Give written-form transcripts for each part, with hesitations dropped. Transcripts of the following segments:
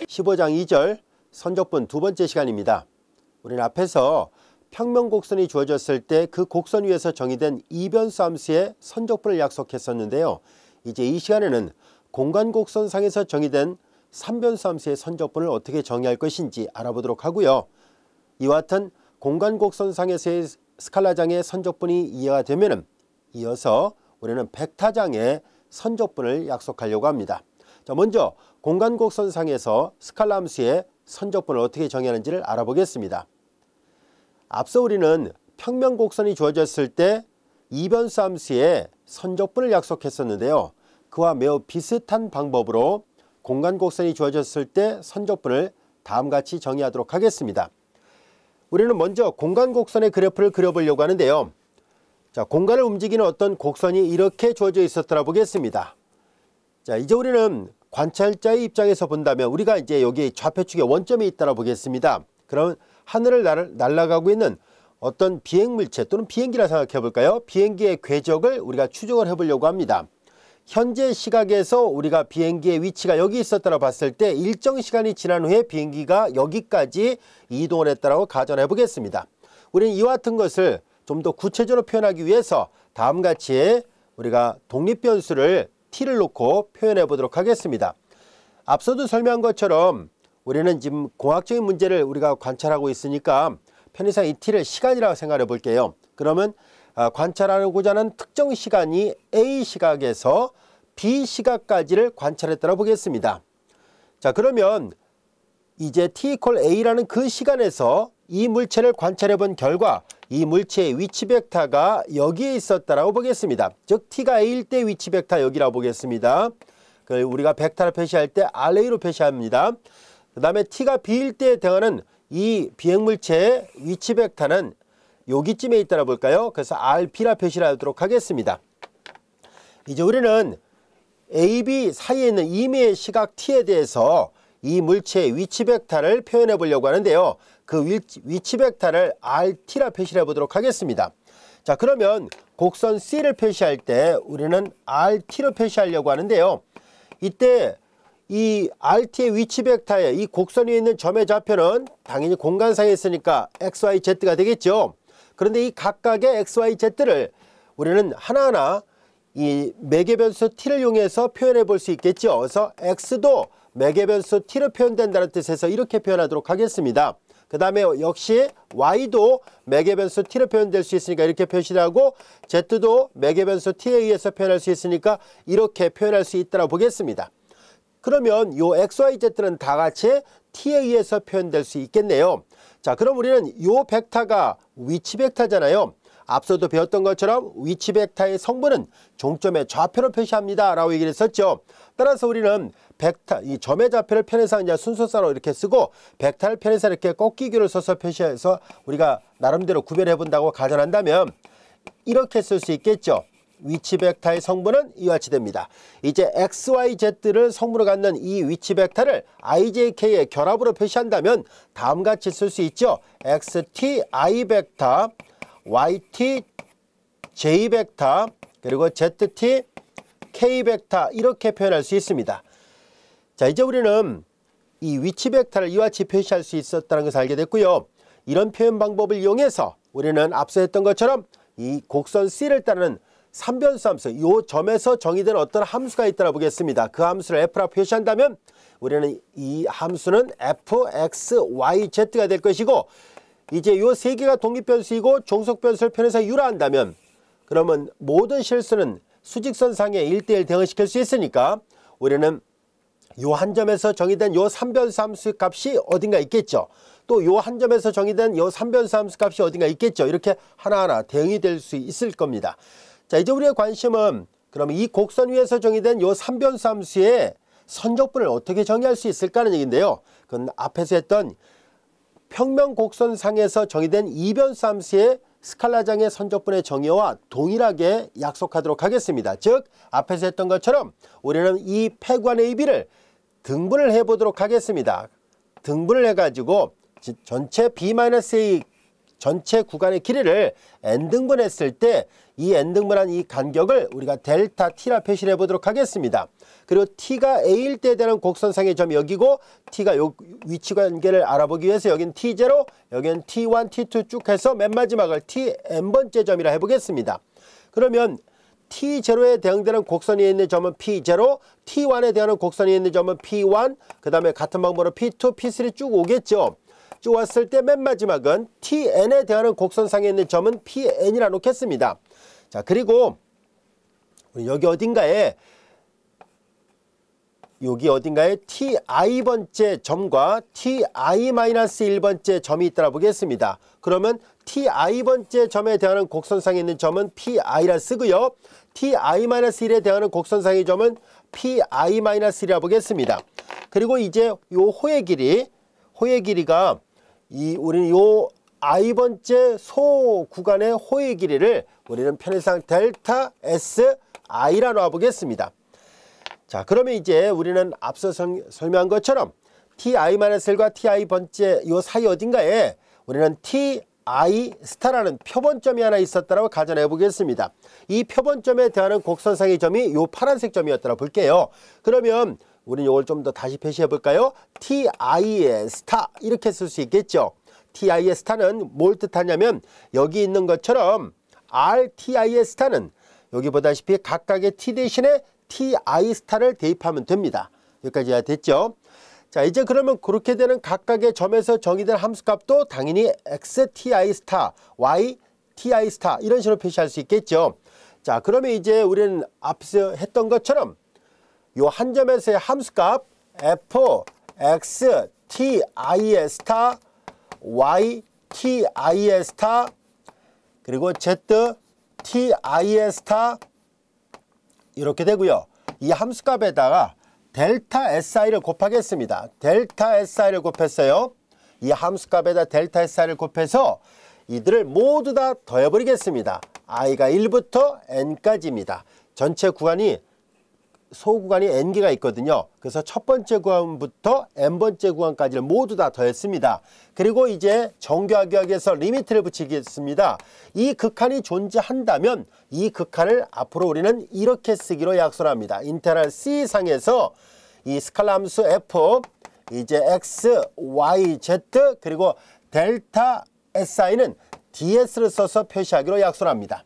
15장 2절 선적분 두 번째 시간입니다. 우리는 앞에서 평면곡선이 주어졌을 때 그 곡선 위에서 정의된 이변수 함수의 선적분을 약속했었는데요. 이제 이 시간에는 공간곡선상에서 정의된 삼변수 함수의 선적분을 어떻게 정의할 것인지 알아보도록 하고요. 이와 같은 공간곡선상에서의 스칼라장의 선적분이 이해가 되면 이어서 우리는 벡터장의 선적분을 약속하려고 합니다. 자, 먼저 공간곡선상에서 스칼라 함수의 선적분을 어떻게 정의하는지를 알아보겠습니다. 앞서 우리는 평면곡선이 주어졌을 때 이변수 함수의 선적분을 약속했었는데요. 그와 매우 비슷한 방법으로 공간곡선이 주어졌을 때 선적분을 다음과 같이 정의하도록 하겠습니다. 우리는 먼저 공간곡선의 그래프를 그려보려고 하는데요. 자, 공간을 움직이는 어떤 곡선이 이렇게 주어져 있었더라 보겠습니다. 자, 이제 우리는 관찰자의 입장에서 본다면 우리가 이제 여기 좌표축에 원점이 있다라 보겠습니다. 그럼 하늘을 날아가고 있는 어떤 비행물체 또는 비행기라 생각해 볼까요? 비행기의 궤적을 우리가 추적을 해 보려고 합니다. 현재 시각에서 우리가 비행기의 위치가 여기 있었다고 봤을 때 일정 시간이 지난 후에 비행기가 여기까지 이동을 했다고 가정해 보겠습니다. 우리는 이와 같은 것을 좀 더 구체적으로 표현하기 위해서 다음과 같이 우리가 독립변수를 t를 놓고 표현해 보도록 하겠습니다. 앞서도 설명한 것처럼 우리는 지금 공학적인 문제를 우리가 관찰하고 있으니까 편의상 이 t를 시간이라고 생각해 볼게요. 그러면 관찰하고자 하는 특정 시간이 A 시각에서 B 시각까지를 관찰했다고 보겠습니다. 자, 그러면 이제 t = A라는 그 시간에서 이 물체를 관찰해 본 결과 이 물체의 위치 벡터가 여기에 있었다라고 보겠습니다. 즉 t가 A일 때 위치 벡터 여기라고 보겠습니다. 우리가 벡터를 표시할 때 RA로 표시합니다. 그 다음에 t가 B일 때 해당하는 이 비행물체의 위치 벡터는 여기쯤에 있다라 볼까요? 그래서 RB라 표시를 하도록 하겠습니다. 이제 우리는 AB 사이에 있는 임의의 시각 t에 대해서 이 물체의 위치 벡터를 표현해 보려고 하는데요. 그 위치 벡터를 RT라 표시를 해보도록 하겠습니다. 자, 그러면 곡선 C를 표시할 때 우리는 RT로 표시하려고 하는데요. 이때 이 RT의 위치 벡터에 이 곡선 위에 있는 점의 좌표는 당연히 공간상에 있으니까 XYZ가 되겠죠. 그런데 이 각각의 XYZ를 우리는 하나하나 이 매개변수 t를 이용해서 표현해 볼 수 있겠죠. 그래서 x도 매개변수 t로 표현된다는 뜻에서 이렇게 표현하도록 하겠습니다. 그 다음에 역시 y도 매개변수 t로 표현될 수 있으니까 이렇게 표시하고 z도 매개변수 t에 의해서 표현할 수 있으니까 이렇게 표현할 수 있다고 보겠습니다. 그러면 요 XYZ는 다 같이 t에 의해서 표현될 수 있겠네요. 자, 그럼 우리는 요 벡터가 위치 벡터잖아요. 앞서도 배웠던 것처럼 위치 벡터의 성분은 종점의 좌표로 표시합니다 라고 얘기를 했었죠. 따라서 우리는 벡터, 이 점의 좌표를 편에서 이제 순서상으로 이렇게 쓰고 벡터를 편에서 이렇게 꺾기교를 써서 표시해서 우리가 나름대로 구별해 본다고 가정한다면 이렇게 쓸 수 있겠죠. 위치 벡터의 성분은 이와 같이 됩니다. 이제 XYZ를 성분으로 갖는 이 위치 벡터를 IJK의 결합으로 표시한다면 다음과 같이 쓸 수 있죠. XT I 벡터, YT J 벡터, 그리고 ZT K 벡터 이렇게 표현할 수 있습니다. 자, 이제 우리는 이 위치 벡터를 이와 같이 표시할 수 있었다는 것을 알게 됐고요. 이런 표현 방법을 이용해서 우리는 앞서 했던 것처럼 이 곡선 C를 따르는 삼변수 함수, 이 점에서 정의된 어떤 함수가 있다고 보겠습니다. 그 함수를 F라 표시한다면 우리는 이 함수는 FXYZ가 될 것이고 이제 이 세 개가 독립변수이고 종속변수를 편에서 유라한다면 그러면 모든 실수는 수직선상에 1대1 대응시킬 수 있으니까 우리는 요 한 점에서 정의된 요 삼변수 함수 값이 어딘가 있겠죠. 또 요 한 점에서 정의된 요 삼변수 함수 값이 어딘가 있겠죠. 이렇게 하나하나 대응이 될 수 있을 겁니다. 자, 이제 우리의 관심은 그럼 이 곡선 위에서 정의된 요 삼변수 함수의 선적분을 어떻게 정의할 수 있을까 하는 얘기인데요. 그건 앞에서 했던 평면 곡선상에서 정의된 이변수 함수의 스칼라장의 선적분의 정의와 동일하게 약속하도록 하겠습니다. 즉 앞에서 했던 것처럼 우리는 이 패관 AB를 등분을 해보도록 하겠습니다. 등분을 해가지고 전체 B-A 전체 구간의 길이를 n등분했을 때 이 n등분한 이 간격을 우리가 델타 t라 표시를 해보도록 하겠습니다. 그리고 t가 a일 때 되는 곡선상의 점이 여기고 t가 요 위치 관계를 알아보기 위해서 여긴 t0, 여긴 t1, t2 쭉 해서 맨 마지막을 tn번째 점이라 해보겠습니다. 그러면 t0에 대응되는 곡선이 있는 점은 p0, t1에 대응하는 곡선이 있는 점은 p1, 그 다음에 같은 방법으로 p2, p3 쭉 오겠죠. 쭉 왔을 때 맨 마지막은 tn에 대응하는 곡선상에 있는 점은 pn이라 놓겠습니다. 자, 그리고 여기 어딘가에 ti 번째 점과 ti-1번째 점이 있다라 보겠습니다. 그러면 ti 번째 점에 대응하는 곡선상에 있는 점은 pi라 쓰고요. ti-1에 대응하는 곡선상의 점은 pi-1이라 보겠습니다. 그리고 이제 요 호의 길이가 우리는 요 i번째 소 구간의 호의 길이를 우리는 편의상 델타 si라 놔 보겠습니다. 자, 그러면 이제 우리는 앞서 설명한 것처럼 ti-1과 ti 번째 요 사이 어딘가에 우리는 ti 스타라는 표본점이 하나 있었다고 가정해 보겠습니다. 이 표본점에 대한 곡선상의 점이 요 파란색 점이었다고 볼게요. 그러면 우리는 이걸 좀 더 다시 표시해 볼까요? ti의 스타 이렇게 쓸 수 있겠죠. ti의 스타는 뭘 뜻하냐면 여기 있는 것처럼 rti의 스타는 여기 보다시피 각각의 t 대신에 ti 스타를 대입하면 됩니다. 여기까지가 됐죠. 자, 이제 그러면 그렇게 되는 각각의 점에서 정의된 함수값도 당연히 xti 스타, yti 스타 이런 식으로 표시할 수 있겠죠. 자, 그러면 이제 우리는 앞서 했던 것처럼 요 한 점에서의 함수값 fxti의 스타, yti의 스타, 그리고 zti의 스타 이렇게 되고요. 이 함수값에다가 델타 si를 곱하겠습니다. 델타 si를 곱했어요. 이 함수값에다 델타 si를 곱해서 이들을 모두 다 더해버리겠습니다. i가 1부터 n까지입니다. 전체 구간이 소구간이 n개가 있거든요. 그래서 첫 번째 구간부터 n번째 구간까지를 모두 다 더했습니다. 그리고 이제 정교하게 하기 위해서 리미트를 붙이겠습니다. 이 극한이 존재한다면 이 극한을 앞으로 우리는 이렇게 쓰기로 약속합니다. 인테그랄 C상에서 이 스칼라 함수 f 이제 x, y, z 그리고 델타 si는 ds를 써서 표시하기로 약속합니다.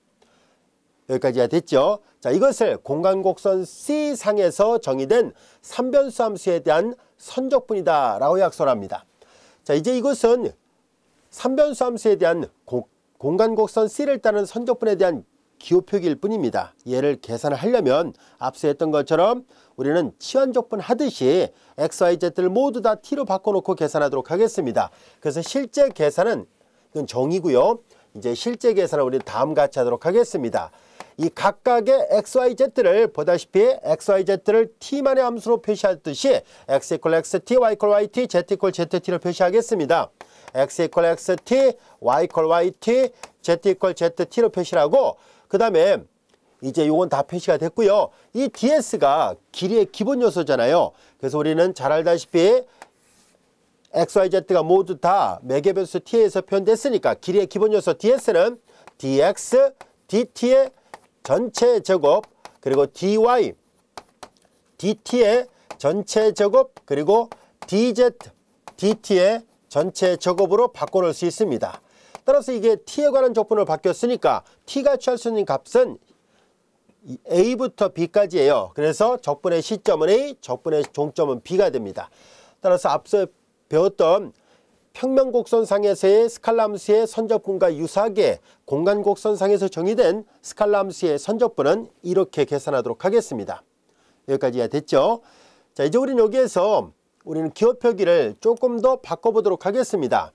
여기까지가 됐죠. 자, 이것을 공간곡선 C상에서 정의된 3변수 함수에 대한 선적분이다 라고 약속합니다. 자, 이제 이것은 3변수 함수에 대한 공간곡선 C를 따른 선적분에 대한 기호표기일 뿐입니다. 얘를 계산을 하려면 앞서 했던 것처럼 우리는 치환적분 하듯이 x, y, z를 모두 다 t로 바꿔놓고 계산하도록 하겠습니다. 그래서 실제 계산은 이건 정이고요. 이제 실제 계산은 우리 다음 같이 하도록 하겠습니다. 이 각각의 xyz를 보다시피 xyz를 t만의 함수로 표시하듯이 x = xt, y = yt, z = zt를 표시하겠습니다. x = xt, y = yt, z = zt로 표시를 하고 그 다음에 이제 요건 다 표시가 됐고요. 이 ds가 길이의 기본 요소잖아요. 그래서 우리는 잘 알다시피 xyz가 모두 다 매개변수 t에서 표현됐으니까 길이의 기본 요소 ds는 dx, dt의 전체 제곱 그리고 dy, dt의 전체 제곱 그리고 dz, dt의 전체 제곱으로 바꿔놓을 수 있습니다. 따라서 이게 t에 관한 적분을 바뀌었으니까 t가 취할 수 있는 값은 a부터 b까지예요. 그래서 적분의 시점은 a, 적분의 종점은 b가 됩니다. 따라서 앞서 배웠던 평면곡선상에서의 스칼라 함수의 선적분과 유사하게 공간곡선상에서 정의된 스칼라 함수의 선적분은 이렇게 계산하도록 하겠습니다. 여기까지가 됐죠. 자, 이제 우리는 여기에서 우리는 기호표기를 조금 더 바꿔보도록 하겠습니다.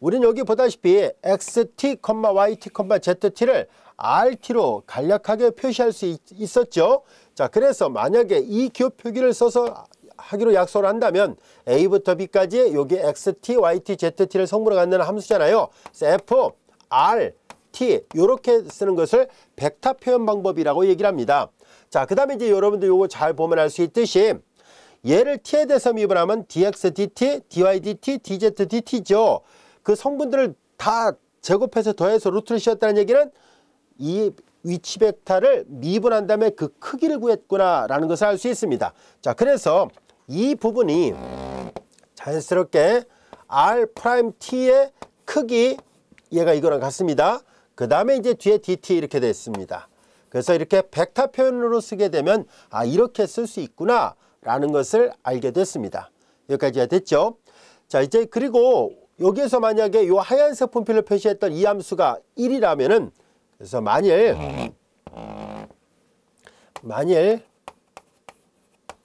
우리는 여기 보다시피 xt, yt, zt를 rt로 간략하게 표시할 수 있었죠. 자, 그래서 만약에 이 기호표기를 써서 하기로 약속을 한다면 a부터 b까지 여기 xt, yt, zt를 성분으로 갖는 함수잖아요. f, r, t 이렇게 쓰는 것을 벡터 표현 방법이라고 얘기를 합니다. 자, 그 다음에 이제 여러분들 요거 잘 보면 알 수 있듯이 얘를 t에 대해서 미분하면 dx, dt, dy, dt, dz, dt죠. 그 성분들을 다 제곱해서 더해서 루트를 씌웠다는 얘기는 이 위치 벡터를 미분한 다음에 그 크기를 구했구나라는 것을 알 수 있습니다. 자, 그래서 이 부분이 자연스럽게 R'T의 크기, 얘가 이거랑 같습니다. 그 다음에 이제 뒤에 dt 이렇게 됐습니다. 그래서 이렇게 벡터 표현으로 쓰게 되면 이렇게 쓸 수 있구나 라는 것을 알게 됐습니다. 여기까지가 됐죠. 자, 이제 그리고 여기에서 만약에 이 하얀색 분필로 표시했던 이 함수가 1이라면은, 그래서 만일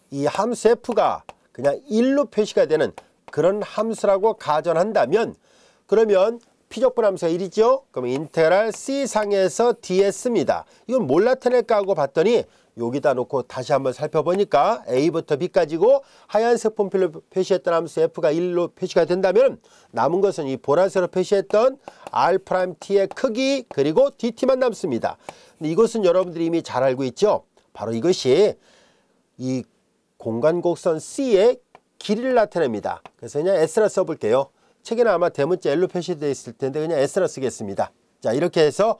이 함수 f가 그냥 1로 표시가 되는 그런 함수라고 가정한다면, 그러면 피적분 함수가 1이죠. 그럼 인테그랄 C상에서 ds입니다. 이건 뭘 나타낼까 하고 봤더니 여기다 놓고 다시 한번 살펴보니까 A부터 B까지고 하얀색 분필로 표시했던 함수 F가 1로 표시가 된다면 남은 것은 이 보라색으로 표시했던 R'T의 크기 그리고 DT만 남습니다. 근데 이것은 여러분들이 이미 잘 알고 있죠. 바로 이것이 이 공간 곡선 C의 길이를 나타냅니다. 그래서 그냥 S라 써볼게요. 책에는 아마 대문자 L로 표시되어 있을 텐데 그냥 S라 쓰겠습니다. 자, 이렇게 해서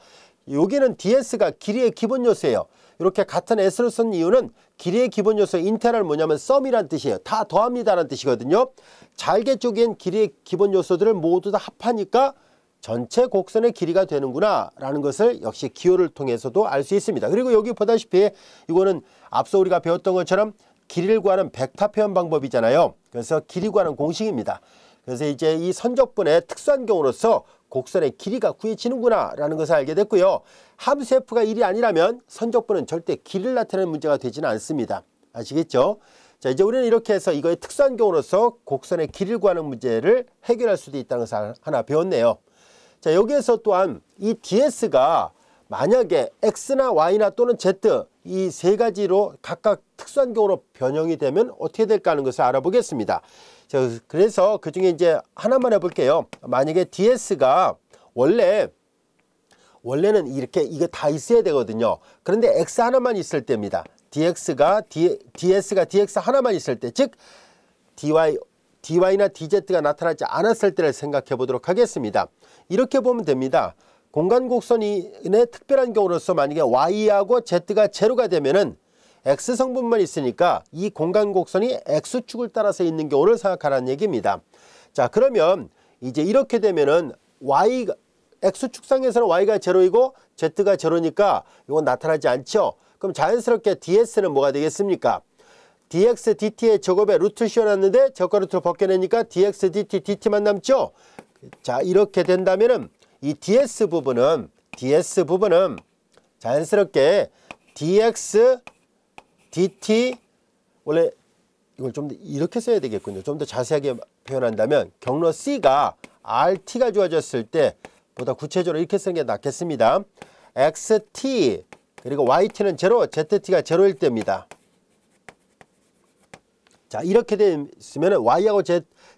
여기는 DS가 길이의 기본 요소예요. 이렇게 같은 S로 쓴 이유는 길이의 기본 요소 인테그랄 뭐냐면 썸이란 뜻이에요. 다 더합니다라는 뜻이거든요. 잘개 쪽엔 길이의 기본 요소들을 모두 다 합하니까 전체 곡선의 길이가 되는구나 라는 것을 역시 기호를 통해서도 알 수 있습니다. 그리고 여기 보다시피 이거는 앞서 우리가 배웠던 것처럼 길이를 구하는 벡터 표현 방법이잖아요. 그래서 길이 구하는 공식입니다. 그래서 이제 이 선적분의 특수한 경우로서 곡선의 길이가 구해지는구나 라는 것을 알게 됐고요. 함수 f가 1이 아니라면 선적분은 절대 길이를 나타내는 문제가 되지는 않습니다. 아시겠죠? 자, 이제 우리는 이렇게 해서 이거의 특수한 경우로서 곡선의 길이를 구하는 문제를 해결할 수도 있다는 것을 하나 배웠네요. 자, 여기에서 또한 이 ds가 만약에 x나 y나 또는 z 이 세 가지로 각각 특수한 경우로 변형이 되면 어떻게 될까 하는 것을 알아보겠습니다. 자, 그래서 그 중에 이제 하나만 해볼게요. 만약에 ds가 원래는 이렇게 이거 다 있어야 되거든요. 그런데 x 하나만 있을 때입니다. ds가 dx 하나만 있을 때, 즉 dy나 dz가 나타나지 않았을 때를 생각해 보도록 하겠습니다. 이렇게 보면 됩니다. 공간 곡선의 특별한 경우로서 만약에 y하고 z가 제로가 되면은 x 성분만 있으니까 이 공간 곡선이 x축을 따라서 있는 경우를 생각하라는 얘기입니다. 자, 그러면 이제 이렇게 되면은 x축상에서는 y가 제로이고 z가 제로니까 이건 나타나지 않죠. 그럼 자연스럽게 ds는 뭐가 되겠습니까? dx dt의 제곱에 루트를 씌워놨는데 제곱과 루트를 벗겨내니까 dx dt dt만 남죠. 자, 이렇게 된다면은 이 ds 부분은 자연스럽게 dx dt, 원래 이걸 좀 더 이렇게 써야 되겠군요. 좀 더 자세하게 표현한다면 경로 C가 RT가 주어졌을 때 보다 구체적으로 이렇게 쓰는 게 낫겠습니다. XT 그리고 YT는 제로, ZT가 제로일 때입니다. 자, 이렇게 됐으면 Y하고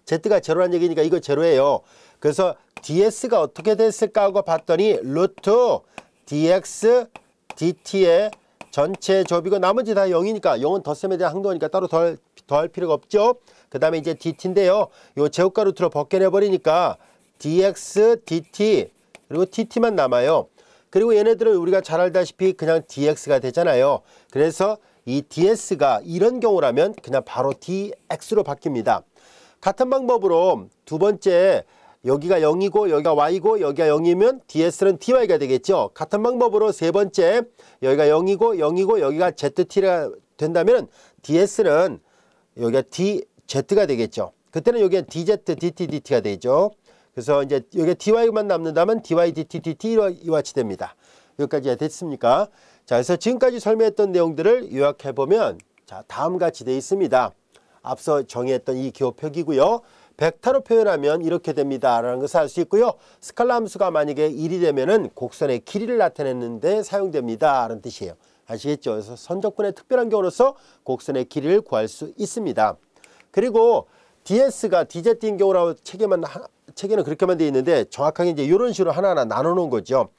Z가 제로란 얘기니까 이거 제로예요. 그래서 DS가 어떻게 됐을까 하고 봤더니 루트 DX DT의 전체 접이고 나머지 다 0이니까 0은 덧셈에 대한 항도니까 따로 더할 필요가 없죠. 그 다음에 이제 DT인데요. 요 제곱과 루트로 벗겨내 버리니까 DX DT 그리고 TT만 남아요. 그리고 얘네들은 우리가 잘 알다시피 그냥 DX가 되잖아요. 그래서 이 DS가 이런 경우라면 그냥 바로 DX로 바뀝니다. 같은 방법으로 두 번째 여기가 0이고 여기가 y고 여기가 0이면 ds는 dy가 되겠죠. 같은 방법으로 세 번째 여기가 0이고 여기가 zt가 된다면 ds는 여기가 dz가 되겠죠. 그때는 여기가 dz dt dt가 되죠. 그래서 이제 여기가 dy만 남는다면 dy dt dt 이와 같이 됩니다. 여기까지 됐습니까? 자, 그래서 지금까지 설명했던 내용들을 요약해 보면 자, 다음과 같이 되어 있습니다. 앞서 정의했던 이 기호표기고요. 벡터로 표현하면 이렇게 됩니다 라는 것을 알 수 있고요. 스칼라 함수가 만약에 1이 되면은 곡선의 길이를 나타내는 데 사용됩니다 라는 뜻이에요. 아시겠죠? 그래서 선적분의 특별한 경우로서 곡선의 길이를 구할 수 있습니다. 그리고 DS가 DZ인 경우라고 책에는 그렇게만 되어 있는데 정확하게 이제 이런 식으로 하나하나 나눠 놓은 거죠.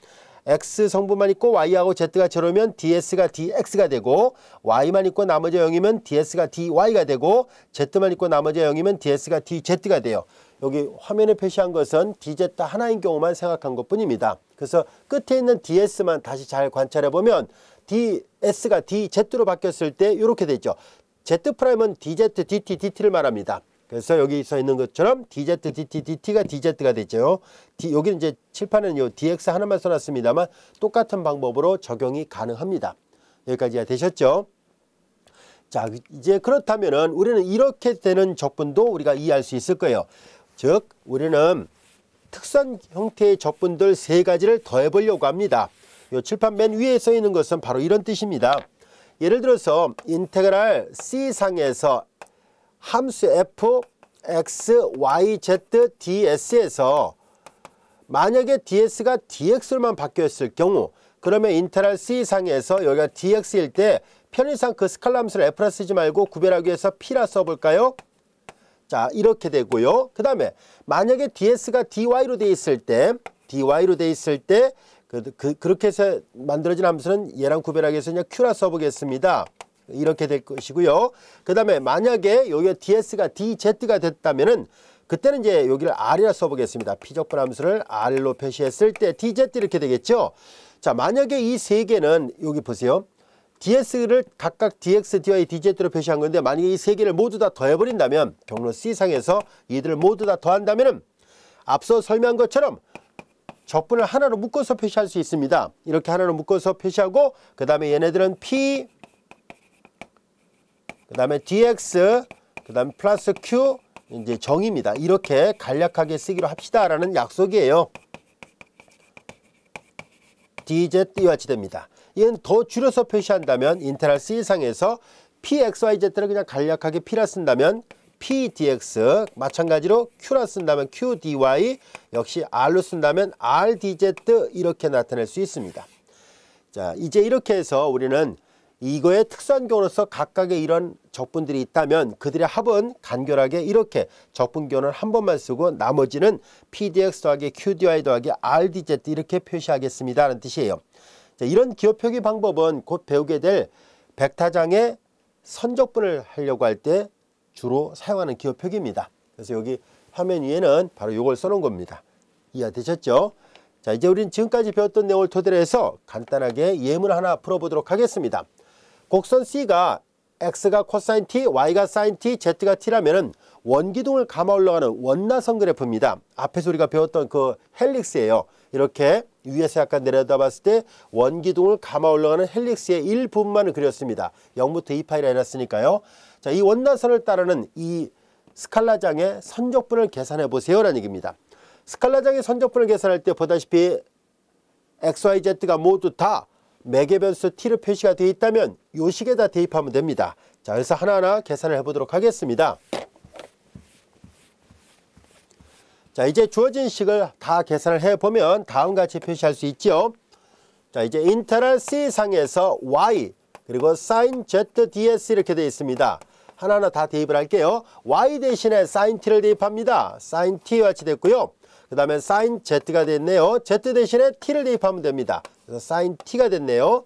x 성분만 있고 y하고 z가 제로면 ds가 dx가 되고 y만 있고 나머지 0이면 ds가 dy가 되고 z만 있고 나머지 0이면 ds가 dz가 돼요. 여기 화면에 표시한 것은 dz 하나인 경우만 생각한 것뿐입니다. 그래서 끝에 있는 ds만 다시 잘 관찰해 보면 ds가 dz로 바뀌었을 때 이렇게 되죠. z'은 dz, dt, dt를 말합니다. 그래서 여기 써 있는 것처럼 dz, dt, dt가 dz가 되죠. 여기는 이제 칠판은 요 dx 하나만 써놨습니다만 똑같은 방법으로 적용이 가능합니다. 여기까지가 되셨죠? 자, 이제 그렇다면은 우리는 이렇게 되는 적분도 우리가 이해할 수 있을 거예요. 즉, 우리는 특선 형태의 적분들 세 가지를 더해 보려고 합니다. 요 칠판 맨 위에 써 있는 것은 바로 이런 뜻입니다. 예를 들어서 인테그랄 C상에서 함수 f, x, y, z, ds에서 만약에 ds가 dx로만 바뀌었을 경우 그러면 인테그랄 C상에서 여기가 dx일 때 편의상 그 스칼라 함수를 f라 쓰지 말고 구별하기 위해서 p라 써볼까요? 자, 이렇게 되고요. 그 다음에 만약에 ds가 dy로 돼 있을 때 그렇게 해서 만들어진 함수는 얘랑 구별하기 위해서 그냥 q라 써보겠습니다. 이렇게 될 것이고요. 그 다음에 만약에 여기 ds가 dz가 됐다면은 그때는 이제 여기를 r이라 써보겠습니다. 피적분 함수를 r로 표시했을 때 dz 이렇게 되겠죠. 자, 만약에 이 세 개는 여기 보세요. ds를 각각 dx, dy, dz로 표시한 건데 만약에 이 세 개를 모두 다 더해버린다면 경로 C상에서 이들을 모두 다 더한다면은 앞서 설명한 것처럼 적분을 하나로 묶어서 표시할 수 있습니다. 이렇게 하나로 묶어서 표시하고 그 다음에 얘네들은 p, 그 다음에 dx, 그 다음에 플러스 q 이제 정의입니다. 이렇게 간략하게 쓰기로 합시다라는 약속이에요. dz 이와 같이 됩니다. 이건 더 줄여서 표시한다면 인테그랄 C상에서 pxyz를 그냥 간략하게 p라 쓴다면 pdx, 마찬가지로 q라 쓴다면 qdy, 역시 r로 쓴다면 rdz 이렇게 나타낼 수 있습니다. 자, 이제 이렇게 해서 우리는 이거의 특수한 경우로서 각각의 이런 적분들이 있다면 그들의 합은 간결하게 이렇게 적분교를 한 번만 쓰고 나머지는 pdx 더하기 qdy 더하기 rdz 이렇게 표시하겠습니다 라는 뜻이에요. 자, 이런 기호 표기 방법은 곧 배우게 될 벡터장의 선적분을 하려고 할 때 주로 사용하는 기호 표기입니다. 그래서 여기 화면 위에는 바로 이걸 써놓은 겁니다. 이해되셨죠? 자, 이제 우리는 지금까지 배웠던 내용을 토대로 해서 간단하게 예문 하나 풀어보도록 하겠습니다. 곡선 C가 x가 코사인 t, y가 사인 t, z가 t라면은 원기둥을 감아 올라가는 원나선 그래프입니다. 앞에서 우리가 배웠던 그 헬릭스예요. 이렇게 위에서 약간 내려다 봤을 때 원기둥을 감아 올라가는 헬릭스의 일부분만을 그렸습니다. 0부터 2파이라 해놨으니까요. 자, 이 원나선을 따르는 이 스칼라장의 선적분을 계산해 보세요라는 얘기입니다. 스칼라장의 선적분을 계산할 때 보다시피 x, y, z가 모두 다 매개 변수 t로 표시가 되어 있다면 이 식에다 대입하면 됩니다. 자, 그래서 하나하나 계산을 해보도록 하겠습니다. 자, 이제 주어진 식을 다 계산을 해보면 다음과 같이 표시할 수 있죠. 자, 이제 인테그랄 C상에서 y 그리고 sin z ds 이렇게 되어 있습니다. 하나하나 다 대입을 할게요. y 대신에 sin t를 대입합니다. sin t와 같이 됐고요. 그 다음에 sin z가 됐네요. z 대신에 t를 대입하면 됩니다. 그래서 sin t가 됐네요.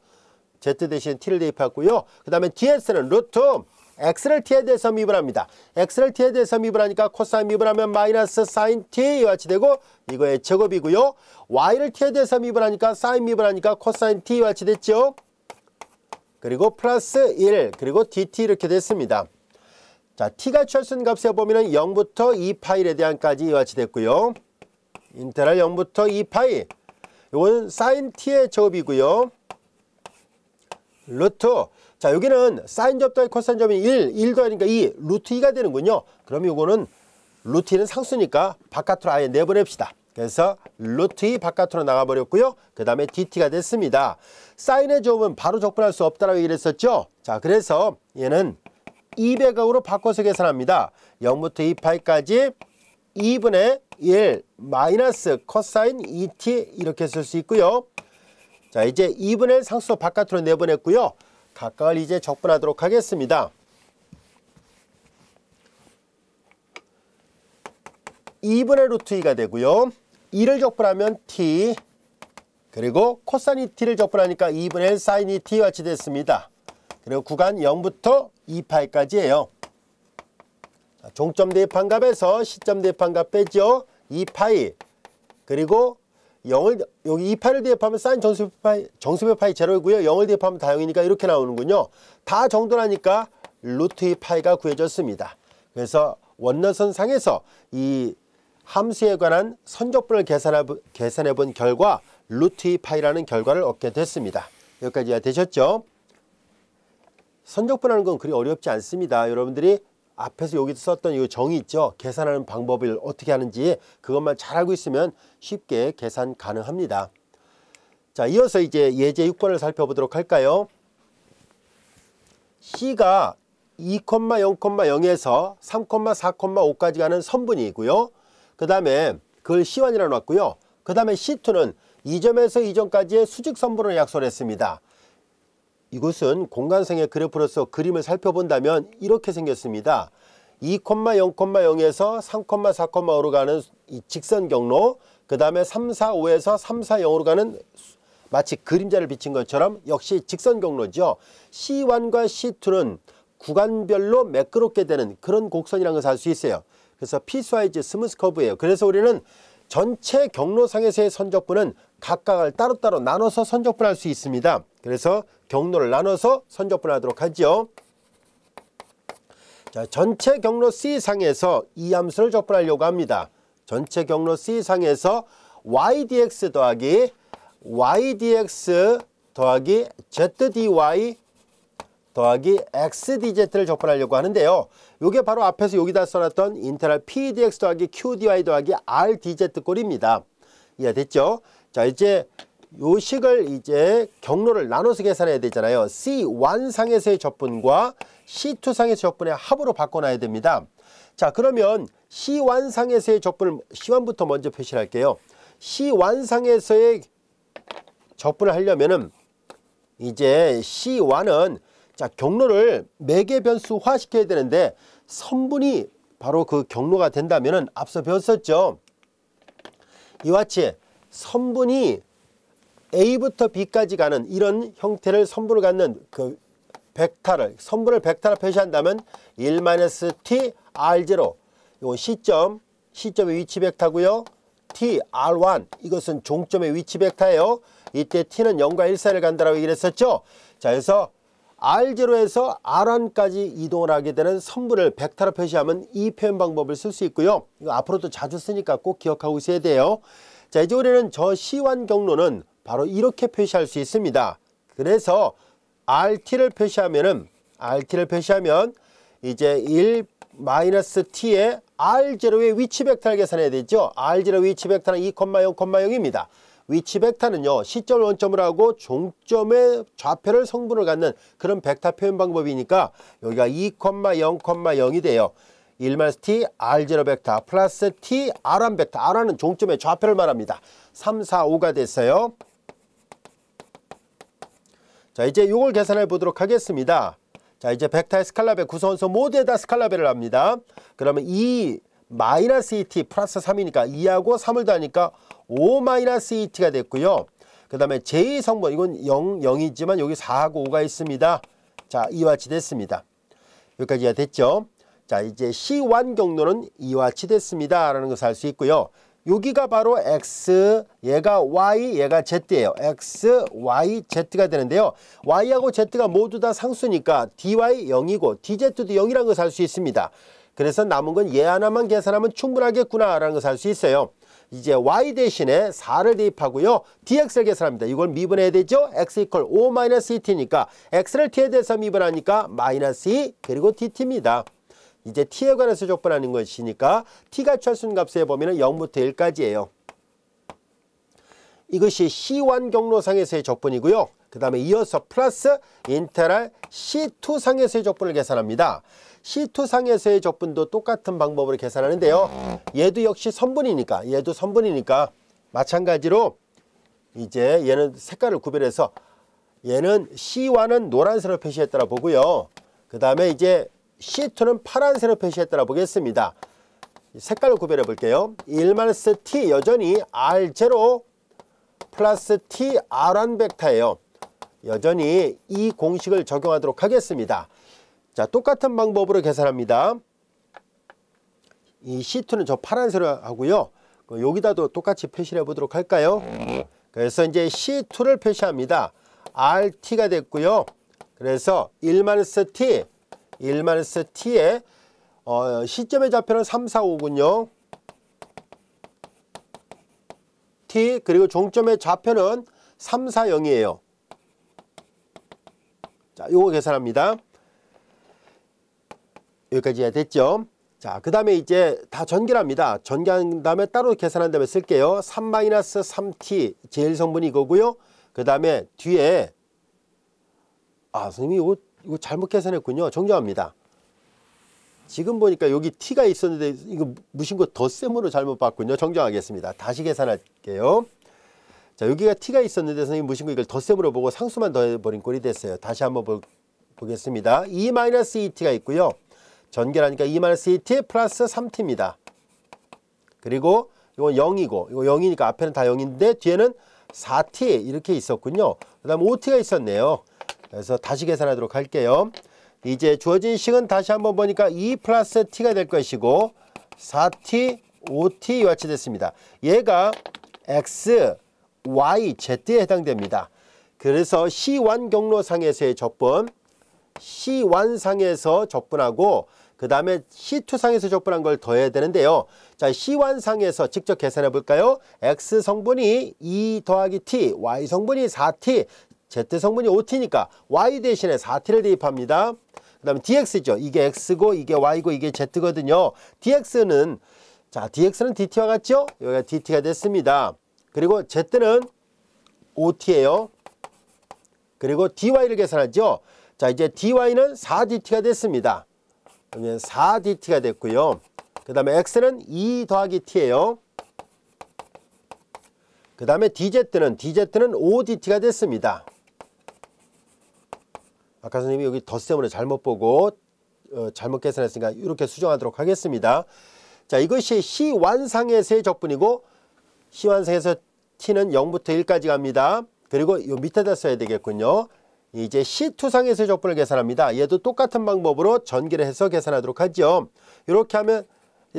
z 대신에 t를 대입했고요. 그 다음에 ds는 루트 x를 t에 대해서 미분합니다. x를 t에 대해서 미분하니까 코사인 미분하면 마이너스 sin t와 같이 되고 이거의 제곱이고요. y를 t에 대해서 미분하니까 sin 미분하니까 코사인 t와 같이 됐죠. 그리고 플러스 1 그리고 dt 이렇게 됐습니다. 자, t가 취할 수 있는 값에 보면은 0부터 2파이에 대한까지 이와 같이 됐고요. 인테그랄 0부터 2파이 이거는 sin t의 제곱이고요. 루트 자, 여기는 사인 접 더하기 코사인 접이 1 더하니까 2 루트 2가 되는군요. 그럼 이거는 루트 2는 상수니까 바깥으로 아예 내보냅시다. 그래서 루트 2 바깥으로 나가버렸고요. 그 다음에 dt가 됐습니다. 사인의 제곱은 바로 적분할 수 없다라고 얘기를 했었죠. 자, 그래서 얘는 200억으로 바꿔서 계산합니다. 0부터 2파이까지 2분의 1 마이너스 코사인 2t 이렇게 쓸 수 있고요. 자, 이제 2분의 1 상수 바깥으로 내보냈고요. 각각을 이제 적분하도록 하겠습니다. 2분의 루트 2가 되고요. 2를 적분하면 t, 그리고 코사인 t를 적분하니까 2분의 1 사인 t와 같이 됐습니다. 그리고 구간 0부터 2파이까지예요. 종점 대입한 값에서 시점 대입한 값 빼죠. 2파이. 그리고 0을 여기 2파이를 대입하면 사인 정수배 파이 제로이고요. 0을 대입하면 다 0이니까 이렇게 나오는군요. 다 정돈하니까 루트 2파이가 구해졌습니다. 그래서 원너선 상에서 이 함수에 관한 선적분을 계산해 본 결과 루트 2파이라는 결과를 얻게 됐습니다. 여기까지 되셨죠? 선적분하는 건 그리 어렵지 않습니다. 여러분들이 앞에서 여기 썼던 이 정의 있죠? 계산하는 방법을 어떻게 하는지 그것만 잘 알고 있으면 쉽게 계산 가능합니다. 자, 이어서 이제 예제 6번을 살펴보도록 할까요? C가 2,0,0에서 3,4,5까지 가는 선분이고요. 그 다음에 그걸 C1이라고 놨고요. 그 다음에 C2는 이 점에서 이 점까지의 수직선분을 약속을 했습니다. 이것은 공간상의 그래프로서 그림을 살펴본다면 이렇게 생겼습니다. 2,0,0에서 3,4,5로 가는 이 직선 경로, 그 다음에 3, 4, 5에서 3, 4, 0으로 가는 마치 그림자를 비친 것처럼 역시 직선 경로죠. C1과 C2는 구간별로 매끄럽게 되는 그런 곡선이라는 것을 알 수 있어요. 그래서 피스와이즈 스무스 커브예요. 그래서 우리는 전체 경로상에서의 선적분은 각각을 따로따로 나눠서 선적분할 수 있습니다. 그래서 경로를 나눠서 선적분하도록 하죠. 자, 전체 경로 C상에서 이 함수를 적분하려고 합니다. 전체 경로 C상에서 ydx 더하기 zdy 더하기 xdz를 적분하려고 하는데요. 이게 바로 앞에서 여기다 써놨던 인테그랄 pdx 더하기 qdy 더하기 rdz 꼴입니다. 이해됐죠? 자, 이제 요 식을 이제 경로를 나눠서 계산해야 되잖아요. C1상에서의 적분과 C2상에서의 적분의 합으로 바꿔놔야 됩니다. 자, 그러면 C1상에서의 적분을 C1부터 먼저 표시를 할게요. C1상에서의 적분을 하려면은 이제 C1은 자, 경로를 매개 변수화 시켜야 되는데 선분이 바로 그 경로가 된다면은 앞서 배웠었죠. 이와 같이 선분이 A부터 B까지 가는 이런 형태를 선분을 갖는 그 벡터를 선분을 벡터로 표시한다면 1-t r0 요 시점의 위치 벡터고요. t r1 이것은 종점의 위치 벡터예요. 이때 t는 0과 1 사이를 간다라고 얘기를 했었죠. 자, 그래서 R0에서 R1까지 이동을 하게 되는 선분을 벡터로 표시하면 이 표현 방법을 쓸 수 있고요. 이거 앞으로도 자주 쓰니까 꼭 기억하고 있어야 돼요. 자, 이제 우리는 저 C1 경로는 바로 이렇게 표시할 수 있습니다. 그래서 RT를 표시하면 이제 1-t의 R0의 위치 벡터를 계산해야 되죠. R0 위치 벡터는 2,0,0입니다. 위치 벡터는요, 시점을 원점으로 하고 종점의 좌표를 성분을 갖는 그런 벡터 표현 방법이니까 여기가 2,0,0이 돼요. 1-t R0 벡터 플러스 t R1 벡터. R1은 종점의 좌표를 말합니다. 3, 4, 5가 됐어요. 자, 이제 이걸 계산해 보도록 하겠습니다. 자, 이제 벡터의 스칼라배 구성원수 모두에다 스칼라배를 합니다. 그러면 2-2t 플러스 3이니까 2하고 3을 더하니까 5-2t가 됐고요. 그 다음에 제2성분 이건 0이지만 여기 4하고 5가 있습니다. 자, 이와 같이 됐습니다. 여기까지가 됐죠. 자, 이제 C1 경로는 이와 같이 됐습니다 라는 것을 알 수 있고요. 여기가 바로 X, 얘가 Y, 얘가 Z예요. X, Y, Z가 되는데요. Y하고 Z가 모두 다 상수니까 DY 0이고 DZ도 0이라는 것을 알 수 있습니다. 그래서 남은 건 얘 하나만 계산하면 충분하겠구나 라는 것을 알 수 있어요. 이제 Y 대신에 4를 대입하고요. DX를 계산합니다. 이걸 미분해야 되죠. X 이퀄 5-2t니까 X를 T에 대해서 미분하니까 -2 그리고 DT입니다. 이제 T에 관해서 적분하는 것이니까 T가 철순 값에 보면 0부터 1까지예요. 이것이 C1 경로상에서의 적분이고요. 그 다음에 이어서 플러스 인테그랄 C2상에서의 적분을 계산합니다. C2상에서의 적분도 똑같은 방법으로 계산하는데요. 얘도 역시 선분이니까 마찬가지로 이제 얘는 색깔을 구별해서 얘는 C1은 노란색으로 표시했더라 보고요. 그 다음에 이제 C2는 파란색으로 표시했더라 보겠습니다. 색깔을 구별해 볼게요. 1-t 여전히 R0 플러스 T R1 벡터예요. 여전히 이 공식을 적용하도록 하겠습니다. 자, 똑같은 방법으로 계산합니다. 이 C2는 저 파란색으로 하고요. 여기다도 똑같이 표시를 해보도록 할까요? 그래서 이제 C2를 표시합니다. RT가 됐고요. 그래서 1-T, 1-T에 시점의 좌표는 3, 4, 5군요. T 그리고 종점의 좌표는 3, 4, 0이에요. 자, 요거 계산합니다. 여기까지 해야 됐죠? 자, 그 다음에 이제 다 전개합니다. 전개한 다음에 따로 계산한 다음에 쓸게요. 3-3t 제일 성분이 이거고요. 그 다음에 뒤에 선생님이 이거 잘못 계산했군요. 정정합니다. 지금 보니까 여기 t가 있었는데 이거 무심코 덧셈으로 잘못 봤군요. 정정하겠습니다. 다시 계산할게요. 자, 여기가 t가 있었는데 선생님 무심코 이걸 덧셈으로 보고 상수만 더해버린 꼴이 됐어요. 다시 한번 보겠습니다. 2-2t가 있고요. 전개하니까 2-2t 플러스 3t입니다. 그리고 이건 0이고 이거 0이니까 앞에는 다 0인데 뒤에는 4t 이렇게 있었군요. 그 다음 5t가 있었네요. 그래서 다시 계산하도록 할게요. 이제 주어진 식은 다시 한번 보니까 2 플러스 t가 될 것이고 4t, 5t 이와 같이 됐습니다. 얘가 x, y, z에 해당됩니다. 그래서 C1 경로상에서의 적분, C1상에서 적분하고 그 다음에 C2상에서 적분한 걸 더해야 되는데요. 자, C1상에서 직접 계산해 볼까요? X 성분이 2 더하기 T, Y 성분이 4T, Z 성분이 5T니까 Y 대신에 4T를 대입합니다. 그 다음에 DX죠. 이게 X고 이게 Y고 이게 Z거든요. DX는 DT와 같죠? 여기가 DT가 됐습니다. 그리고 Z는 5T예요. 그리고 DY를 계산하죠. 자, 이제 DY는 4DT가 됐습니다. 그러면 4DT가 됐고요. 그 다음에 X는 2 더하기 T예요. 그 다음에 DZ는 5DT가 됐습니다. 아까 선생님이 여기 덧셈으로 잘못 보고 잘못 계산했으니까 이렇게 수정하도록 하겠습니다. 자, 이것이 C1상에서의 적분이고 C1상에서 T는 0부터 1까지 갑니다. 그리고 요 밑에다 써야 되겠군요. 이제 C2상에서의 적분을 계산합니다. 얘도 똑같은 방법으로 전개를 해서 계산하도록 하죠. 이렇게 하면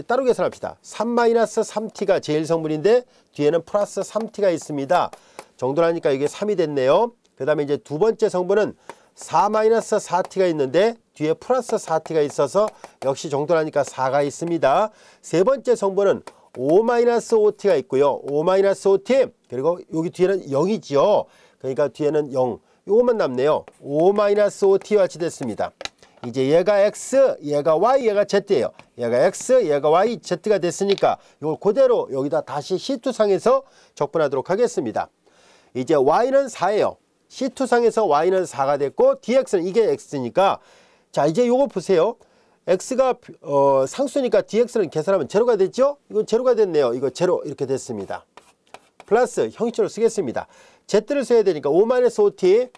따로 계산합시다. 3-3t가 제일 성분인데 뒤에는 플러스 3t가 있습니다. 정돈하니까 이게 3이 됐네요. 그 다음에 이제 두 번째 성분은 4-4t가 있는데 뒤에 플러스 4t가 있어서 역시 정돈하니까 4가 있습니다. 세 번째 성분은 5-5t가 있고요. 5-5t 그리고 여기 뒤에는 0이지요. 그러니까 뒤에는 0. 요것만 남네요. 5-5t와 같이 됐습니다. 이제 얘가 x, 얘가 y, 얘가 z예요. 얘가 x, 얘가 y, z가 됐으니까 이걸 그대로 여기다 다시 C2상에서 적분하도록 하겠습니다. 이제 y는 4예요. C2상에서 y는 4가 됐고 dx는 이게 x니까 자, 이제 요거 보세요. x가 상수니까 dx는 계산하면 제로가 됐죠? 이건 제로가 됐네요. 이거 제로 이렇게 됐습니다. 플러스 형식으로 쓰겠습니다. z를 써야 되니까 5-5t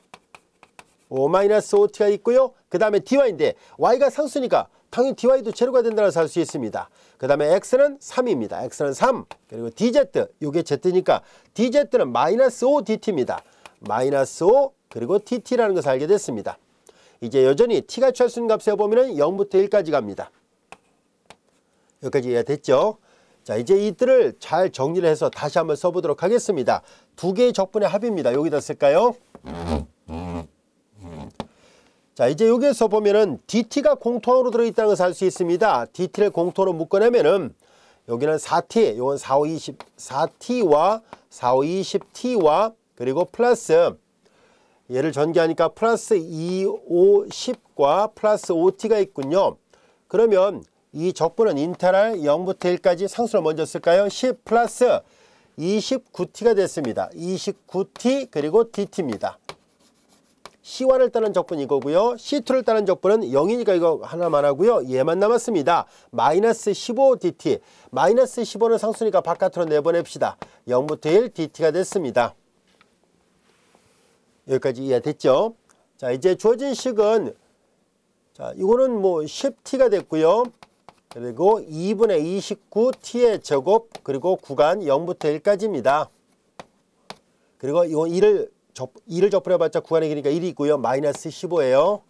5-5t가 있고요. 그 다음에 dy인데 y가 상수니까 당연히 dy도 제로가 된다고 할 수 있습니다. 그 다음에 x는 3입니다. x는 3 그리고 dz 이게 z니까 dz는 -5dt입니다. -5 그리고 tt라는 것을 알게 됐습니다. 이제 여전히 t가 취할 수 있는 값에 보면 0부터 1까지 갑니다. 여기까지 이해됐죠? 자, 이제 이들을 잘 정리를 해서 다시 한번 써보도록 하겠습니다. 두 개의 적분의 합입니다. 여기다 쓸까요? 자, 이제 여기에서 보면은 dt가 공통으로 들어있다는 것을 알 수 있습니다. dt를 공통으로 묶어내면은 여기는 4t, 요건 4, 5, 20, 4t와 4, 5, 20t와 그리고 플러스 얘를 전개하니까 플러스 2, 5, 10과 플러스 5t가 있군요. 그러면 이 적분은 인테그랄 0부터 1까지 상수를 먼저 쓸까요? 10 플러스 29t가 됐습니다. 29t 그리고 dt입니다. C1을 따른 적분 이거고요. C2를 따른 적분은 0이니까 이거 하나만 하고요. 얘만 남았습니다. 마이너스 15dt. 마이너스 15는 상수니까 바깥으로 내보냅시다. 0부터 1 dt가 됐습니다. 여기까지 이해됐죠? 자, 이제 주어진 식은 자, 이거는 뭐 10t가 됐고요. 그리고 2분의 29t의 제곱 그리고 구간 0부터 1까지입니다. 그리고 이거 2를 접근해봤자 구간의 길이가 1이 있고요. 마이너스 15예요.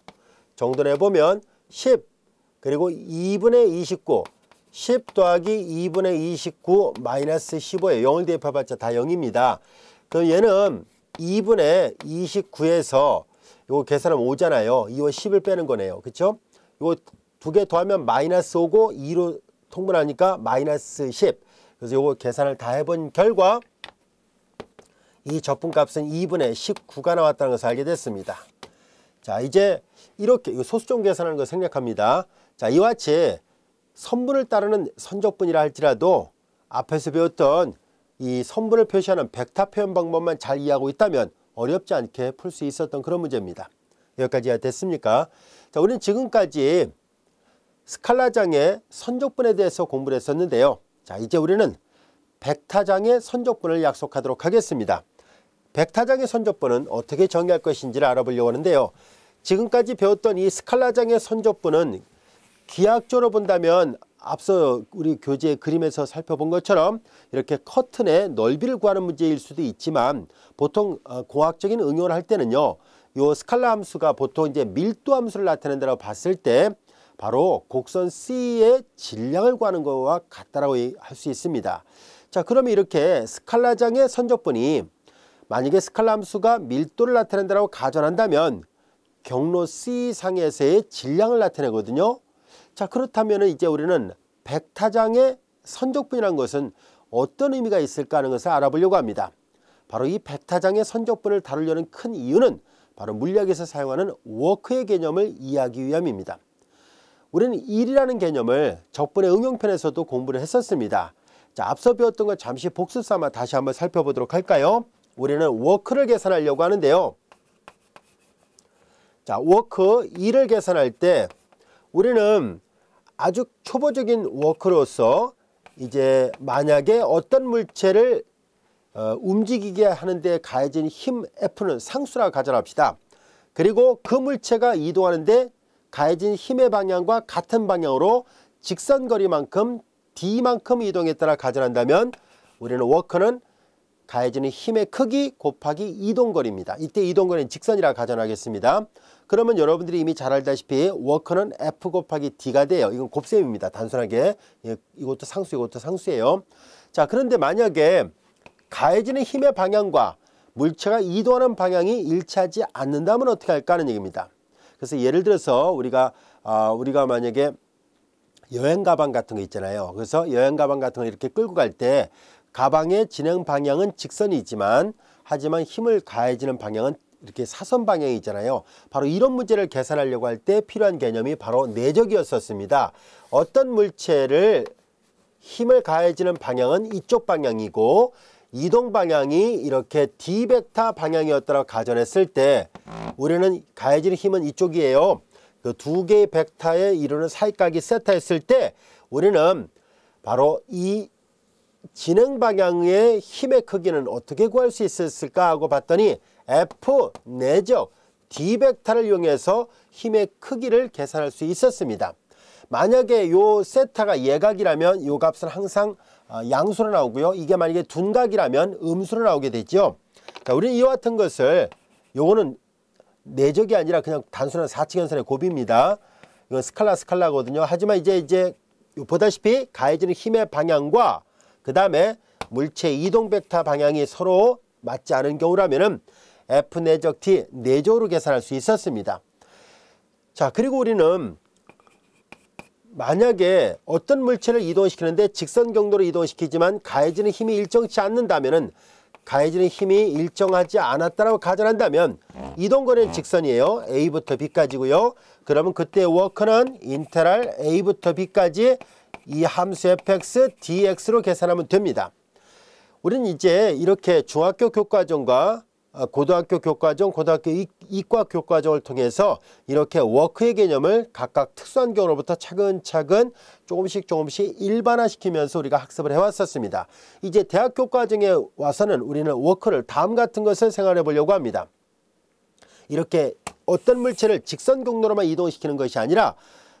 정돈해보면 10 그리고 2분의 29 10 더하기 2분의 29 마이너스 15예요. 0을 대입해봤자 다 0입니다. 그럼 얘는 2분의 29에서 이거 계산하면 5잖아요. 2와 10을 빼는 거네요. 그쵸? 이거 두 개 더하면 마이너스 5고 2로 통분하니까 마이너스 10. 그래서 이거 계산을 다 해본 결과 이 적분값은 2분의 19가 나왔다는 것을 알게 됐습니다. 자, 이제 이렇게 이거 소수점 계산하는 거 생략합니다. 자, 이와 같이 선분을 따르는 선적분이라 할지라도 앞에서 배웠던 이 선분을 표시하는 벡터 표현 방법만 잘 이해하고 있다면 어렵지 않게 풀 수 있었던 그런 문제입니다. 여기까지 이해됐습니까? 자, 우리는 지금까지 스칼라장의 선적분에 대해서 공부를 했었는데요. 자, 이제 우리는 벡터장의 선적분을 약속하도록 하겠습니다. 벡터장의 선적분은 어떻게 정의할 것인지를 알아보려고 하는데요. 지금까지 배웠던 이 스칼라장의 선적분은 기하학적으로 본다면 앞서 우리 교재 그림에서 살펴본 것처럼 이렇게 커튼의 넓이를 구하는 문제일 수도 있지만 보통 공학적인 응용을 할 때는요. 요 스칼라 함수가 보통 이제 밀도 함수를 나타낸다고 봤을 때 바로 곡선 C의 질량을 구하는 것과 같다라고 할 수 있습니다. 자, 그러면 이렇게 스칼라장의 선적분이 만약에 스칼라 함수가 밀도를 나타낸다고 가정한다면 경로 C상에서의 질량을 나타내거든요. 자, 그렇다면 이제 우리는 벡터장의 선적분이라는 것은 어떤 의미가 있을까 하는 것을 알아보려고 합니다. 바로 이 벡터장의 선적분을 다루려는 큰 이유는 바로 물리학에서 사용하는 워크의 개념을 이해하기 위함입니다. 우리는 일이라는 개념을 적분의 응용편에서도 공부를 했었습니다. 자, 앞서 배웠던 것 잠시 복습 삼아 다시 한번 살펴보도록 할까요? 우리는 워크를 계산하려고 하는데요. 자, 워크 2를 계산할 때 우리는 아주 초보적인 워크로서 이제 만약에 어떤 물체를 움직이게 하는데 가해진 힘 F는 상수라고 가정합시다. 그리고 그 물체가 이동하는데 가해진 힘의 방향과 같은 방향으로 직선거리만큼 D만큼 이동했다라 가정한다면 우리는 워크는 가해지는 힘의 크기 곱하기 이동거리입니다. 이때 이동거리는 직선이라 가정하겠습니다. 그러면 여러분들이 이미 잘 알다시피 워크는 F 곱하기 D가 돼요. 이건 곱셈입니다. 단순하게 이것도 상수 이것도 상수예요. 자, 그런데 만약에 가해지는 힘의 방향과 물체가 이동하는 방향이 일치하지 않는다면 어떻게 할까 하는 얘기입니다. 그래서 예를 들어서 우리가 만약에 여행 가방 같은 거 있잖아요. 그래서 여행 가방 같은 거 이렇게 끌고 갈 때 가방의 진행 방향은 직선이지만 하지만 힘을 가해지는 방향은 이렇게 사선 방향이 있잖아요. 바로 이런 문제를 계산하려고 할 때 필요한 개념이 바로 내적이었었습니다. 어떤 물체를 힘을 가해지는 방향은 이쪽 방향이고 이동 방향이 이렇게 D 벡터 방향이었다고 가정했을 때 우리는 가해지는 힘은 이쪽이에요. 그 두 개의 벡터에 이루는 사이각이 세타했을 때 우리는 바로 이 진행 방향의 힘의 크기는 어떻게 구할 수 있었을까 하고 봤더니 F 내적 D 벡터를 이용해서 힘의 크기를 계산할 수 있었습니다. 만약에 요 세타가 예각이라면 요 값은 항상 양수로 나오고요. 이게 만약에 둔각이라면 음수로 나오게 되죠. 자, 우리는 이와 같은 것을 요거는 내적이 아니라 그냥 단순한 4층연선의 곱입니다. 이건 스칼라거든요. 하지만 이제 보다시피 가해지는 힘의 방향과 그 다음에 물체 이동 벡터 방향이 서로 맞지 않은 경우라면은 F 내적 T 내적으로 계산할 수 있었습니다. 자, 그리고 우리는 만약에 어떤 물체를 이동시키는데 직선 경로로 이동시키지만 가해지는 힘이 일정치 않는다면은 가해지는 힘이 일정하지 않았다라고 가정한다면 이동거리는 직선이에요. A부터 B까지고요. 그러면 그때 워크는 인테랄 A부터 B까지 이 함수 fx dx로 계산하면 됩니다. 우리는 이제 이렇게 중학교 교과정과 고등학교 교과정, 고등학교 이과 교과정을 통해서 이렇게 워크의 개념을 각각 특수한 경우로부터 차근차근 조금씩 일반화시키면서 우리가 학습을 해왔었습니다. 이제 대학 교과정에 와서는 우리는 워크를 다음 같은 것을 생각해 보려고 합니다. 이렇게 어떤 물체를 직선 경로로만 이동시키는 것이 아니라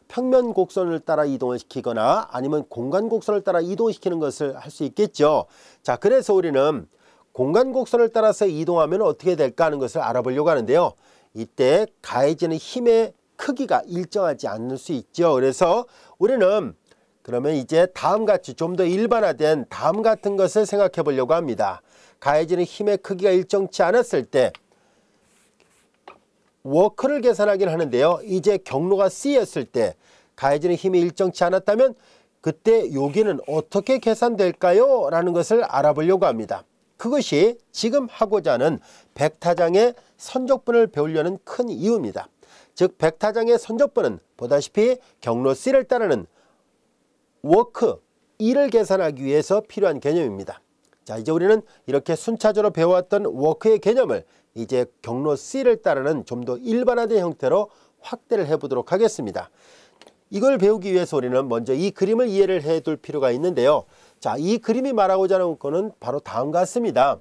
평면 곡선을 따라 이동을 시키거나 아니면 공간 곡선을 따라 이동시키는 것을 할 수 있겠죠. 자, 그래서 우리는 공간 곡선을 따라서 이동하면 어떻게 될까 하는 것을 알아보려고 하는데요. 이때 가해지는 힘의 크기가 일정하지 않을 수 있죠. 그래서 우리는 그러면 이제 다음같이 좀 더 일반화된 다음 같은 것을 생각해 보려고 합니다. 가해지는 힘의 크기가 일정치 않았을 때 워크를 계산하긴 하는데요. 이제 경로가 C였을 때 가해지는 힘이 일정치 않았다면 그때 여기는 어떻게 계산될까요? 라는 것을 알아보려고 합니다. 그것이 지금 하고자 하는 벡타장의 선적분을 배우려는 큰 이유입니다. 즉 벡타장의 선적분은 보다시피 경로 C를 따르는 워크 E를 계산하기 위해서 필요한 개념입니다. 자, 이제 우리는 이렇게 순차적으로 배워왔던 워크의 개념을 이제 경로 C를 따르는 좀 더 일반화된 형태로 확대를 해보도록 하겠습니다. 이걸 배우기 위해서 우리는 먼저 이 그림을 이해를 해둘 필요가 있는데요. 자, 이 그림이 말하고자 하는 것은 바로 다음과 같습니다.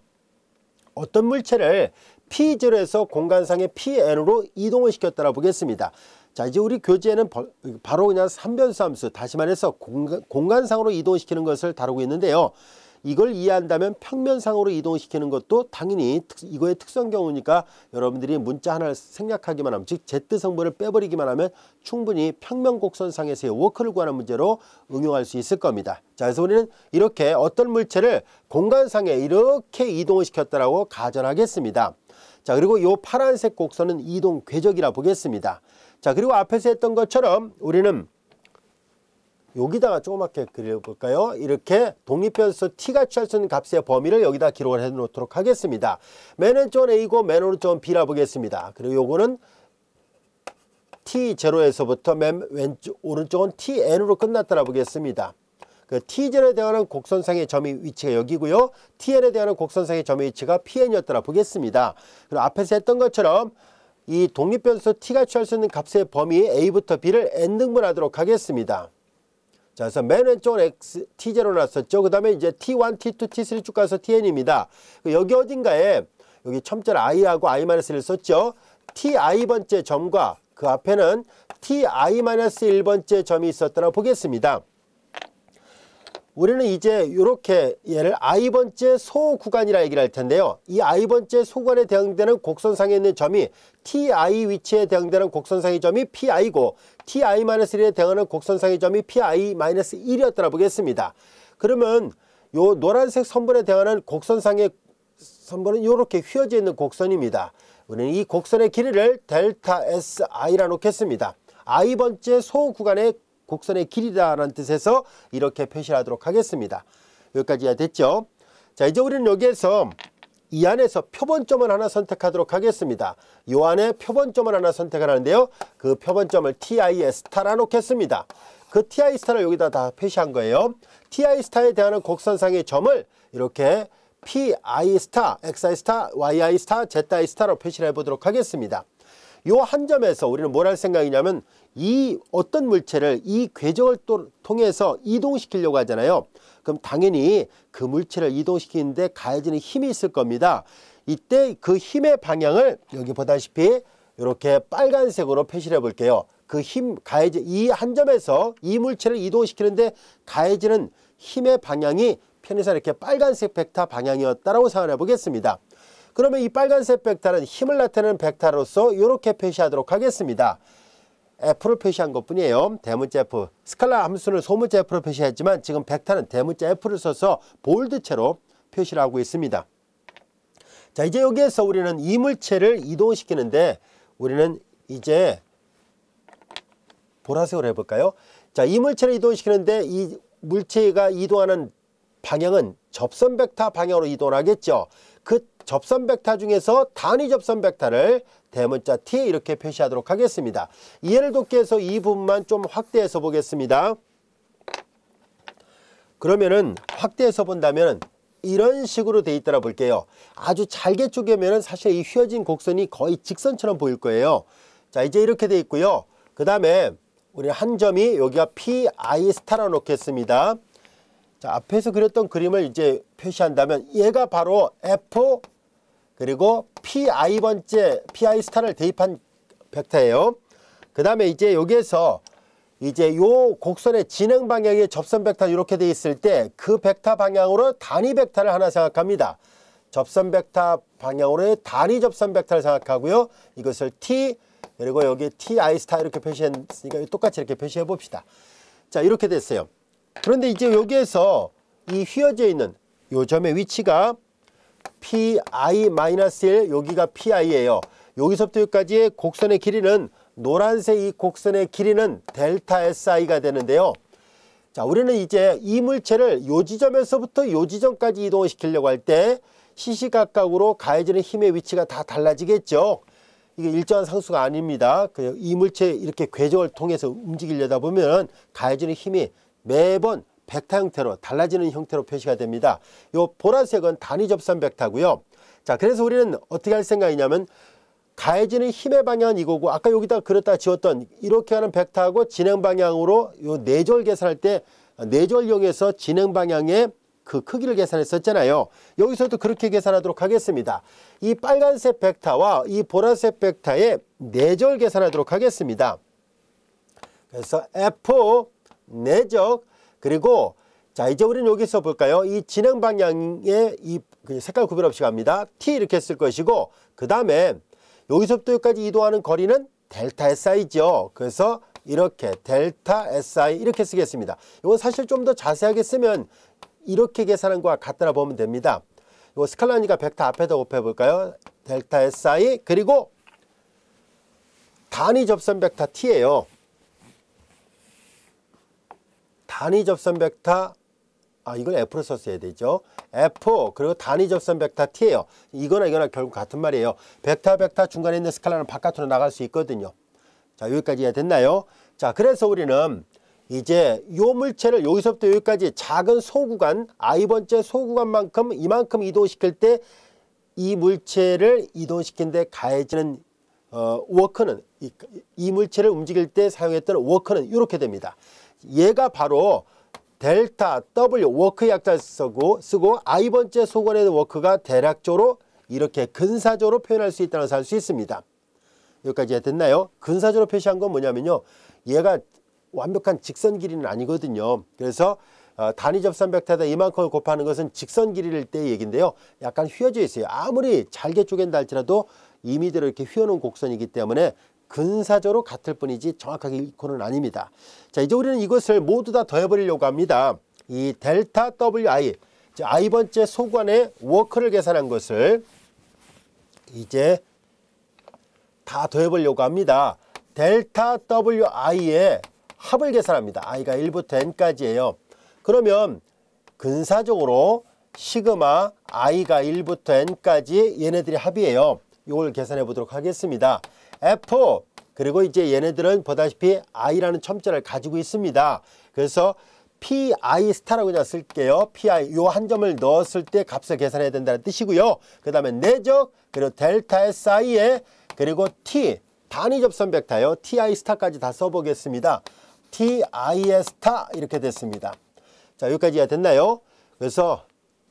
어떤 물체를 P0에서 공간상의 Pn으로 이동을 시켰다라 보겠습니다. 자, 이제 우리 교재에는 바로 그냥 삼변수 함수, 다시 말해서 공간상으로 이동시키는 것을 다루고 있는데요. 이걸 이해한다면 평면상으로 이동시키는 것도 당연히 이거의 특수한 경우니까 여러분들이 문자 하나를 생략하기만 하면, 즉 Z성분을 빼버리기만 하면 충분히 평면곡선상에서의 워크를 구하는 문제로 응용할 수 있을 겁니다. 자, 그래서 우리는 이렇게 어떤 물체를 공간상에 이렇게 이동을 시켰다라고 가정하겠습니다. 자, 그리고 이 파란색 곡선은 이동 궤적이라 보겠습니다. 자, 그리고 앞에서 했던 것처럼 우리는 여기다가 조그맣게 그려볼까요? 이렇게 독립변수 t가 취할 수 있는 값의 범위를 여기다 기록을 해 놓도록 하겠습니다. 맨 왼쪽은 a고 맨 오른쪽은 b라 보겠습니다. 그리고 요거는 t0에서부터 맨 왼쪽 오른쪽은 tn으로 끝났다라 보겠습니다. 그 t0에 대한 곡선상의 점의 위치가 여기고요. tn에 대한 곡선상의 점의 위치가 pn이었다라 보겠습니다. 그리고 앞에서 했던 것처럼 이 독립변수 t가 취할 수 있는 값의 범위 a부터 b를 n등분하도록 하겠습니다. 자, 그래서 맨 왼쪽은 x, t0 놨었죠. 그 다음에 이제 t1, t2, t3 쭉 가서 tn입니다. 여기 어딘가에 여기 첨절 i하고 i-1을 썼죠. ti 번째 점과 그 앞에는 ti-1번째 점이 있었다고 보겠습니다. 우리는 이제 이렇게 얘를 i번째 소구간이라 얘기를 할 텐데요. 이 i번째 소구간에 대응되는 곡선상에 있는 점이 ti 위치에 대응되는 곡선상의 점이 pi고 ti-1에 대응하는 곡선상의 점이 pi-1이었다고 보겠습니다. 그러면 요 노란색 선분에 대응하는 곡선상의 선분은 이렇게 휘어져 있는 곡선입니다. 우리는 이 곡선의 길이를 델타 si라 놓겠습니다. i번째 소구간의 곡선의 길이다라는 뜻에서 이렇게 표시하도록 하겠습니다. 여기까지 됐죠? 자, 이제 우리는 여기에서 이 안에서 표본점을 하나 선택하도록 하겠습니다. 이 안에 표본점을 하나 선택을 하는데요. 그 표본점을 ti 스타라 놓겠습니다. 그 ti 스타를 여기다 다 표시한 거예요. ti 스타에 대한 곡선상의 점을 이렇게 pi 스타, xi 스타, yi 스타, zi 스타로 표시를 해보도록 하겠습니다. 요 한 점에서 우리는 뭘 할 생각이냐면 이 어떤 물체를 이 궤적을 통해서 이동시키려고 하잖아요. 그럼 당연히 그 물체를 이동시키는데 가해지는 힘이 있을 겁니다. 이때 그 힘의 방향을 여기 보다시피 이렇게 빨간색으로 표시를 해볼게요. 그 힘 가해지 이 한 점에서 이 물체를 이동시키는데 가해지는 힘의 방향이 편의상 이렇게 빨간색 벡터 방향이었다라고 생각해 보겠습니다. 그러면 이 빨간색 벡터는 힘을 나타내는 벡터로서 이렇게 표시하도록 하겠습니다. F를 표시한 것 뿐이에요. 대문자 F. 스칼라 함수는 소문자 F로 표시했지만 지금 벡터는 대문자 F를 써서 볼드체로 표시를 하고 있습니다. 자, 이제 여기에서 우리는 이 물체를 이동시키는데 우리는 이제 보라색으로 해볼까요? 자, 이 물체를 이동시키는데 이 물체가 이동하는 방향은 접선 벡터 방향으로 이동을 하겠죠. 그 접선 벡터 중에서 단위 접선 벡터를 대문자 T 이렇게 표시하도록 하겠습니다. 이해를 돕기 위해서 이 부분만 좀 확대해서 보겠습니다. 그러면은 확대해서 본다면 이런 식으로 돼 있더라 볼게요. 아주 잘게 쪼개면은 사실 이 휘어진 곡선이 거의 직선처럼 보일 거예요. 자, 이제 이렇게 돼 있고요. 그 다음에 우리 한 점이 여기가 pi 스타라 놓겠습니다. 자, 앞에서 그렸던 그림을 이제 표시한다면 얘가 바로 F 그리고 PI번째 PI 스타를 대입한 벡터예요. 그 다음에 이제 여기에서 이제 요 곡선의 진행 방향의 접선 벡터 이렇게 돼 있을 때 그 벡터 방향으로 단위 벡터를 하나 생각합니다. 접선 벡터 방향으로의 단위 접선 벡터를 생각하고요. 이것을 t 그리고 여기 ti 스타 이렇게 표시했으니까 똑같이 이렇게 표시해 봅시다. 자, 이렇게 됐어요. 그런데 이제 여기에서 이 휘어져 있는 요 점의 위치가 pi-1 여기가 pi예요. 여기서부터 여기까지의 곡선의 길이는 노란색 이 곡선의 길이는 델타 si가 되는데요. 자, 우리는 이제 이 물체를 요 지점에서부터 요 지점까지 이동을 시키려고 할 때 시시각각으로 가해지는 힘의 위치가 다 달라지겠죠. 이게 일정한 상수가 아닙니다. 이 물체 이렇게 궤적을 통해서 움직이려다 보면 가해지는 힘이 매번 벡터 형태로 달라지는 형태로 표시가 됩니다. 요 보라색은 단위 접선 벡터고요. 자, 그래서 우리는 어떻게 할 생각이냐면 가해지는 힘의 방향은 이거고 아까 여기다 그렸다 지웠던 이렇게 하는 벡터하고 진행 방향으로 요 내절 계산할 때 내절용에서 진행 방향의 그 크기를 계산했었잖아요. 여기서도 그렇게 계산하도록 하겠습니다. 이 빨간색 벡터와 이 보라색 벡터의 내절 계산하도록 하겠습니다. 그래서 F 내적 그리고 자, 이제 우리는 여기서 볼까요? 이 진행 방향의 이 색깔 구별 없이 갑니다. T 이렇게 쓸 것이고 그 다음에 여기서부터 여기까지 이동하는 거리는 델타 SI죠. 그래서 이렇게 델타 SI 이렇게 쓰겠습니다. 이건 사실 좀 더 자세하게 쓰면 이렇게 계산한 거와 같다라 보면 됩니다. 이거 스칼라니까 벡터 앞에다 곱해볼까요? 델타 SI 그리고 단위 접선 벡터 T예요. 단위 접선 벡터 이걸 F로 썼어야 되죠. F 그리고 단위 접선 벡터 T예요. 이거나 이거나 결국 같은 말이에요. 벡터 중간에 있는 스칼라는 바깥으로 나갈 수 있거든요. 자, 여기까지 이해 됐나요? 자, 그래서 우리는 이제 요 물체를 여기서부터 여기까지 작은 소구간 i번째 소구간만큼 이만큼 이동시킬 때 이 물체를 이동시킨 데 가해지는 워크는 이 물체를 움직일 때 사용했던 워크는 이렇게 됩니다. 얘가 바로 델타 W 워크 약자 쓰고 i번째 소구간의 워크가 대략적으로 이렇게 근사적으로 표현할 수 있다는 것을 알 수 있습니다. 여기까지 됐나요? 근사적으로 표시한 건 뭐냐면요. 얘가 완벽한 직선 길이는 아니거든요. 그래서 단위 접선 벡터에다 이만큼을 곱하는 것은 직선 길이일 때 얘기인데요. 약간 휘어져 있어요. 아무리 잘게 쪼갠다 할지라도 임의대로 이렇게 휘어놓은 곡선이기 때문에 근사적으로 같을 뿐이지 정확하게 이코는 아닙니다. 자, 이제 우리는 이것을 모두 다 더해버리려고 합니다. 이 델타 WI, i번째 소구간의 워크를 계산한 것을 이제 다 더해보려고 합니다. 델타 WI의 합을 계산합니다. i가 1부터 n까지예요. 그러면 근사적으로 시그마 i가 1부터 n까지 얘네들이 합이에요. 이걸 계산해 보도록 하겠습니다. F 그리고 이제 얘네들은 보다시피 i라는 첨자를 가지고 있습니다. 그래서 pi 스타라고 그냥 쓸게요. pi 요 한 점을 넣었을 때 값을 계산해야 된다는 뜻이고요. 그 다음에 내적 그리고 델타 si에 그리고 t 단위 접선 벡터요. ti 스타까지 다 써보겠습니다. ti의 스타 이렇게 됐습니다. 자, 여기까지 이해 됐나요? 그래서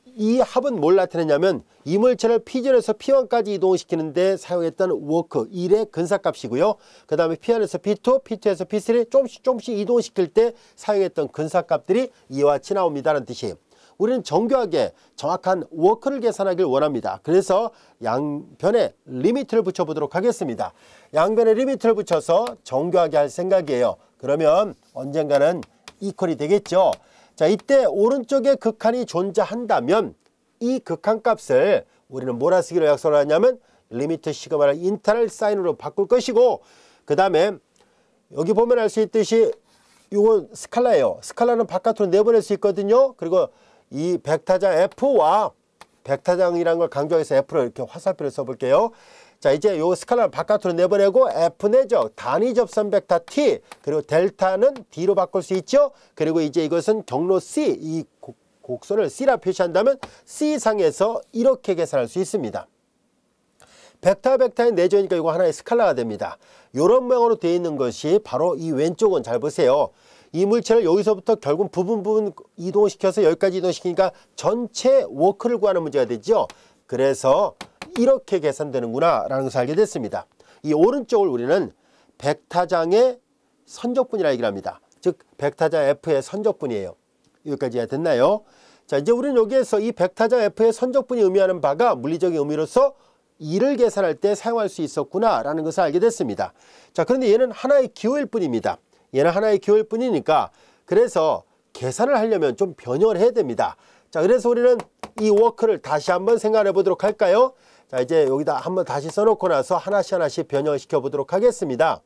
이 합은 뭘 나타내냐면 이 물체를 P0에서 P1까지 이동시키는데 사용했던 워크 1의 근사값이고요. 그 다음에 P1에서 P2, P2에서 P3 조금씩 이동시킬 때 사용했던 근사값들이 이와 같이 나옵니다라는 뜻이에요. 우리는 정교하게 정확한 워크를 계산하길 원합니다. 그래서 양변에 리미트를 붙여보도록 하겠습니다. 양변에 리미트를 붙여서 정교하게 할 생각이에요. 그러면 언젠가는 이퀄이 되겠죠. 자, 이때 오른쪽에 극한이 존재한다면 이 극한값을 우리는 뭐라 쓰기로 약속을 하냐면 리미트 시그마를 인터널 사인으로 바꿀 것이고 그 다음에 여기 보면 알 수 있듯이 이건 스칼라예요. 스칼라는 바깥으로 내보낼 수 있거든요. 그리고 이 벡터장 F와 벡터장이라는 걸 강조해서 F로 이렇게 화살표를 써볼게요. 자, 이제 요 스칼라를 바깥으로 내보내고 F 내적 단위 접선 벡터 T 그리고 델타는 D로 바꿀 수 있죠. 그리고 이제 이것은 경로 C 이 곡선을 C라 표시한다면 C상에서 이렇게 계산할 수 있습니다. 벡터의 내조니까 이거 하나의 스칼라가 됩니다. 이런 모양으로 되어 있는 것이 바로 이 왼쪽은 잘 보세요. 이 물체를 여기서부터 결국 부분 이동시켜서 여기까지 이동시키니까 전체 워크를 구하는 문제가 되죠. 그래서 이렇게 계산되는구나 라는 것을 알게 됐습니다. 이 오른쪽을 우리는 벡터장의 선적분이라 얘기를 합니다. 즉 벡터장 F의 선적분이에요. 여기까지 됐나요? 자, 이제 우리는 여기에서 이 벡터장 F의 선적분이 의미하는 바가 물리적인 의미로서 2를 계산할 때 사용할 수 있었구나 라는 것을 알게 됐습니다. 자, 그런데 얘는 하나의 기호일 뿐입니다. 얘는 하나의 기호일 뿐이니까 그래서 계산을 하려면 좀 변형을 해야 됩니다. 자, 그래서 우리는 이 워크를 다시 한번 생각해 보도록 할까요? 자, 이제 여기다 한번 다시 써놓고 나서 하나씩 변형을 시켜 보도록 하겠습니다.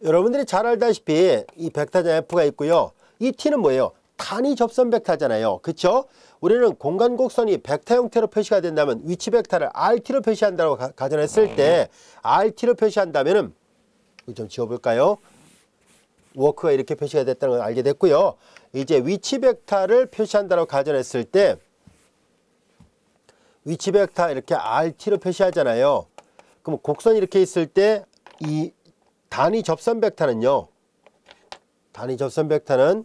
여러분들이 잘 알다시피 이 벡터장 F가 있고요. 이 T는 뭐예요? 단위 접선 벡터잖아요. 그렇죠? 우리는 공간 곡선이 벡터 형태로 표시가 된다면 위치 벡터를 RT로 표시한다고 가정했을 때 RT로 표시한다면은 좀 지워볼까요? 워크가 이렇게 표시가 됐다는 걸 알게 됐고요. 이제 위치 벡터를 표시한다고 가정했을 때 위치 벡터 이렇게 RT로 표시하잖아요. 그럼 곡선이 이렇게 있을 때 이 단위 접선 벡터는요. 단위 접선 벡터는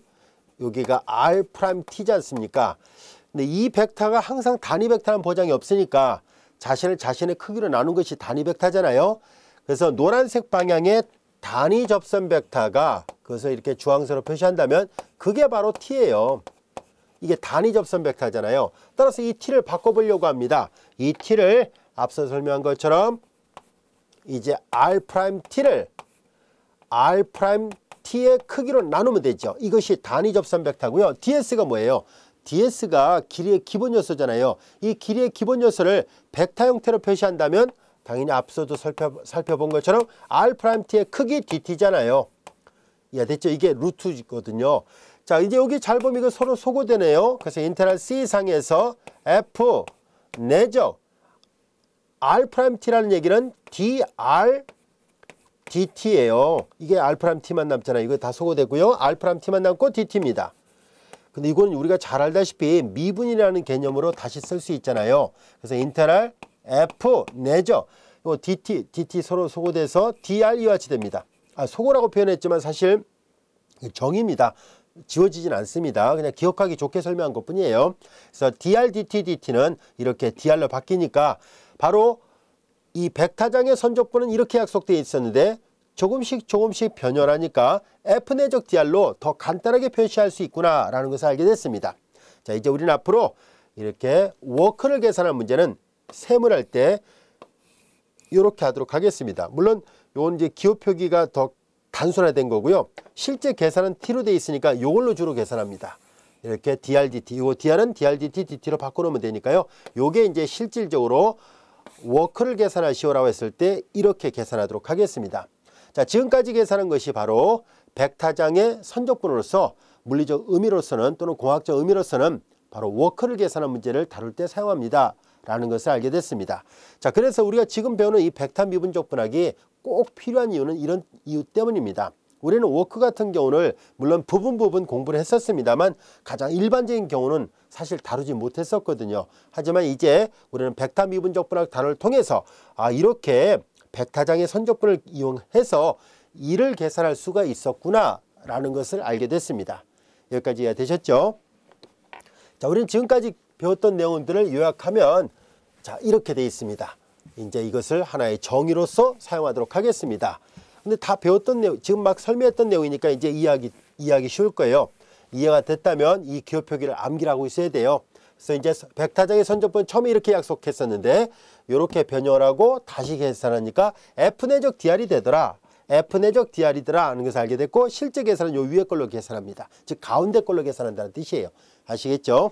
여기가 R'T지 않습니까? 근데 이 벡터가 항상 단위 벡터라는 보장이 없으니까 자신의 크기로 나눈 것이 단위 벡터잖아요. 그래서 노란색 방향의 단위 접선 벡터가 그것을 이렇게 주황색으로 표시한다면 그게 바로 T예요. 이게 단위 접선 벡터잖아요. 따라서 이 T를 바꿔보려고 합니다. 이 T를 앞서 설명한 것처럼 이제 R'T를 R'T의 크기로 나누면 되죠. 이것이 단위 접선 벡터고요. DS가 뭐예요? DS가 길이의 기본 요소잖아요. 이 길이의 기본 요소를 벡터 형태로 표시한다면 당연히 앞서도 살펴본 것처럼 R'T의 크기 DT잖아요. 이해됐죠? 이게 루트거든요. 자, 이제 여기 잘 보면 이거 서로 소거되네요. 그래서 인테그랄 C상에서 F 내적 R'T라는 얘기는 dr dt예요. 이게 R'T만 남잖아요. 이거 다 소거되고요. R'T만 남고 dt입니다. 근데 이거는 우리가 잘 알다시피 미분이라는 개념으로 다시 쓸 수 있잖아요. 그래서 인테그랄 F 내적 요 dt 서로 소거돼서 dr 이와 같이 됩니다. 소거라고 표현했지만 사실 정의입니다. 지워지진 않습니다. 그냥 기억하기 좋게 설명한 것 뿐이에요. 그래서 dr dt는 이렇게 dr로 바뀌니까 바로 이 벡터장의 선적분은 이렇게 약속되어 있었는데 조금씩 변형하니까 F 내적 dr로 더 간단하게 표시할 수 있구나 라는 것을 알게 됐습니다. 자, 이제 우리는 앞으로 이렇게 워크를 계산할 문제는 세문할 때 이렇게 하도록 하겠습니다. 물론 요건 이제 기호 표기가 더 단순화된 거고요. 실제 계산은 T로 되어 있으니까 요걸로 주로 계산합니다. 이렇게 drdt, 요 dr은 drdt, dt로 바꿔놓으면 되니까요. 요게 이제 실질적으로 워크를 계산하시오라고 했을 때 이렇게 계산하도록 하겠습니다. 자, 지금까지 계산한 것이 바로 벡터장의 선적분으로서 물리적 의미로서는 또는 공학적 의미로서는 바로 워크를 계산한 문제를 다룰 때 사용합니다 라는 것을 알게 됐습니다. 자, 그래서 우리가 지금 배우는 이 벡터 미분적 분학이 꼭 필요한 이유는 이런 이유 때문입니다. 우리는 워크 같은 경우는 물론 부분 공부를 했었습니다만 가장 일반적인 경우는 사실 다루지 못했었거든요. 하지만 이제 우리는 벡터 미분적 분학 단어를 통해서 이렇게 벡터장의 선적분을 이용해서 이를 계산할 수가 있었구나 라는 것을 알게 됐습니다. 여기까지 이해되셨죠? 자, 우리는 지금까지 배웠던 내용들을 요약하면 자, 이렇게 되어 있습니다. 이제 이것을 하나의 정의로서 사용하도록 하겠습니다. 근데 다 배웠던 내용, 지금 막 설명했던 내용이니까 이제 이해하기 쉬울 거예요. 이해가 됐다면 이 기호 표기를 암기하고 있어야 돼요. 그래서 이제 벡터장의 선적분 처음에 이렇게 약속했었는데 이렇게 변형을 하고 다시 계산하니까 F 내적 dr이 되더라. F 내적 dr이더라 하는 것을 알게 됐고 실제 계산은 요 위에 걸로 계산합니다. 즉 가운데 걸로 계산한다는 뜻이에요. 아시겠죠?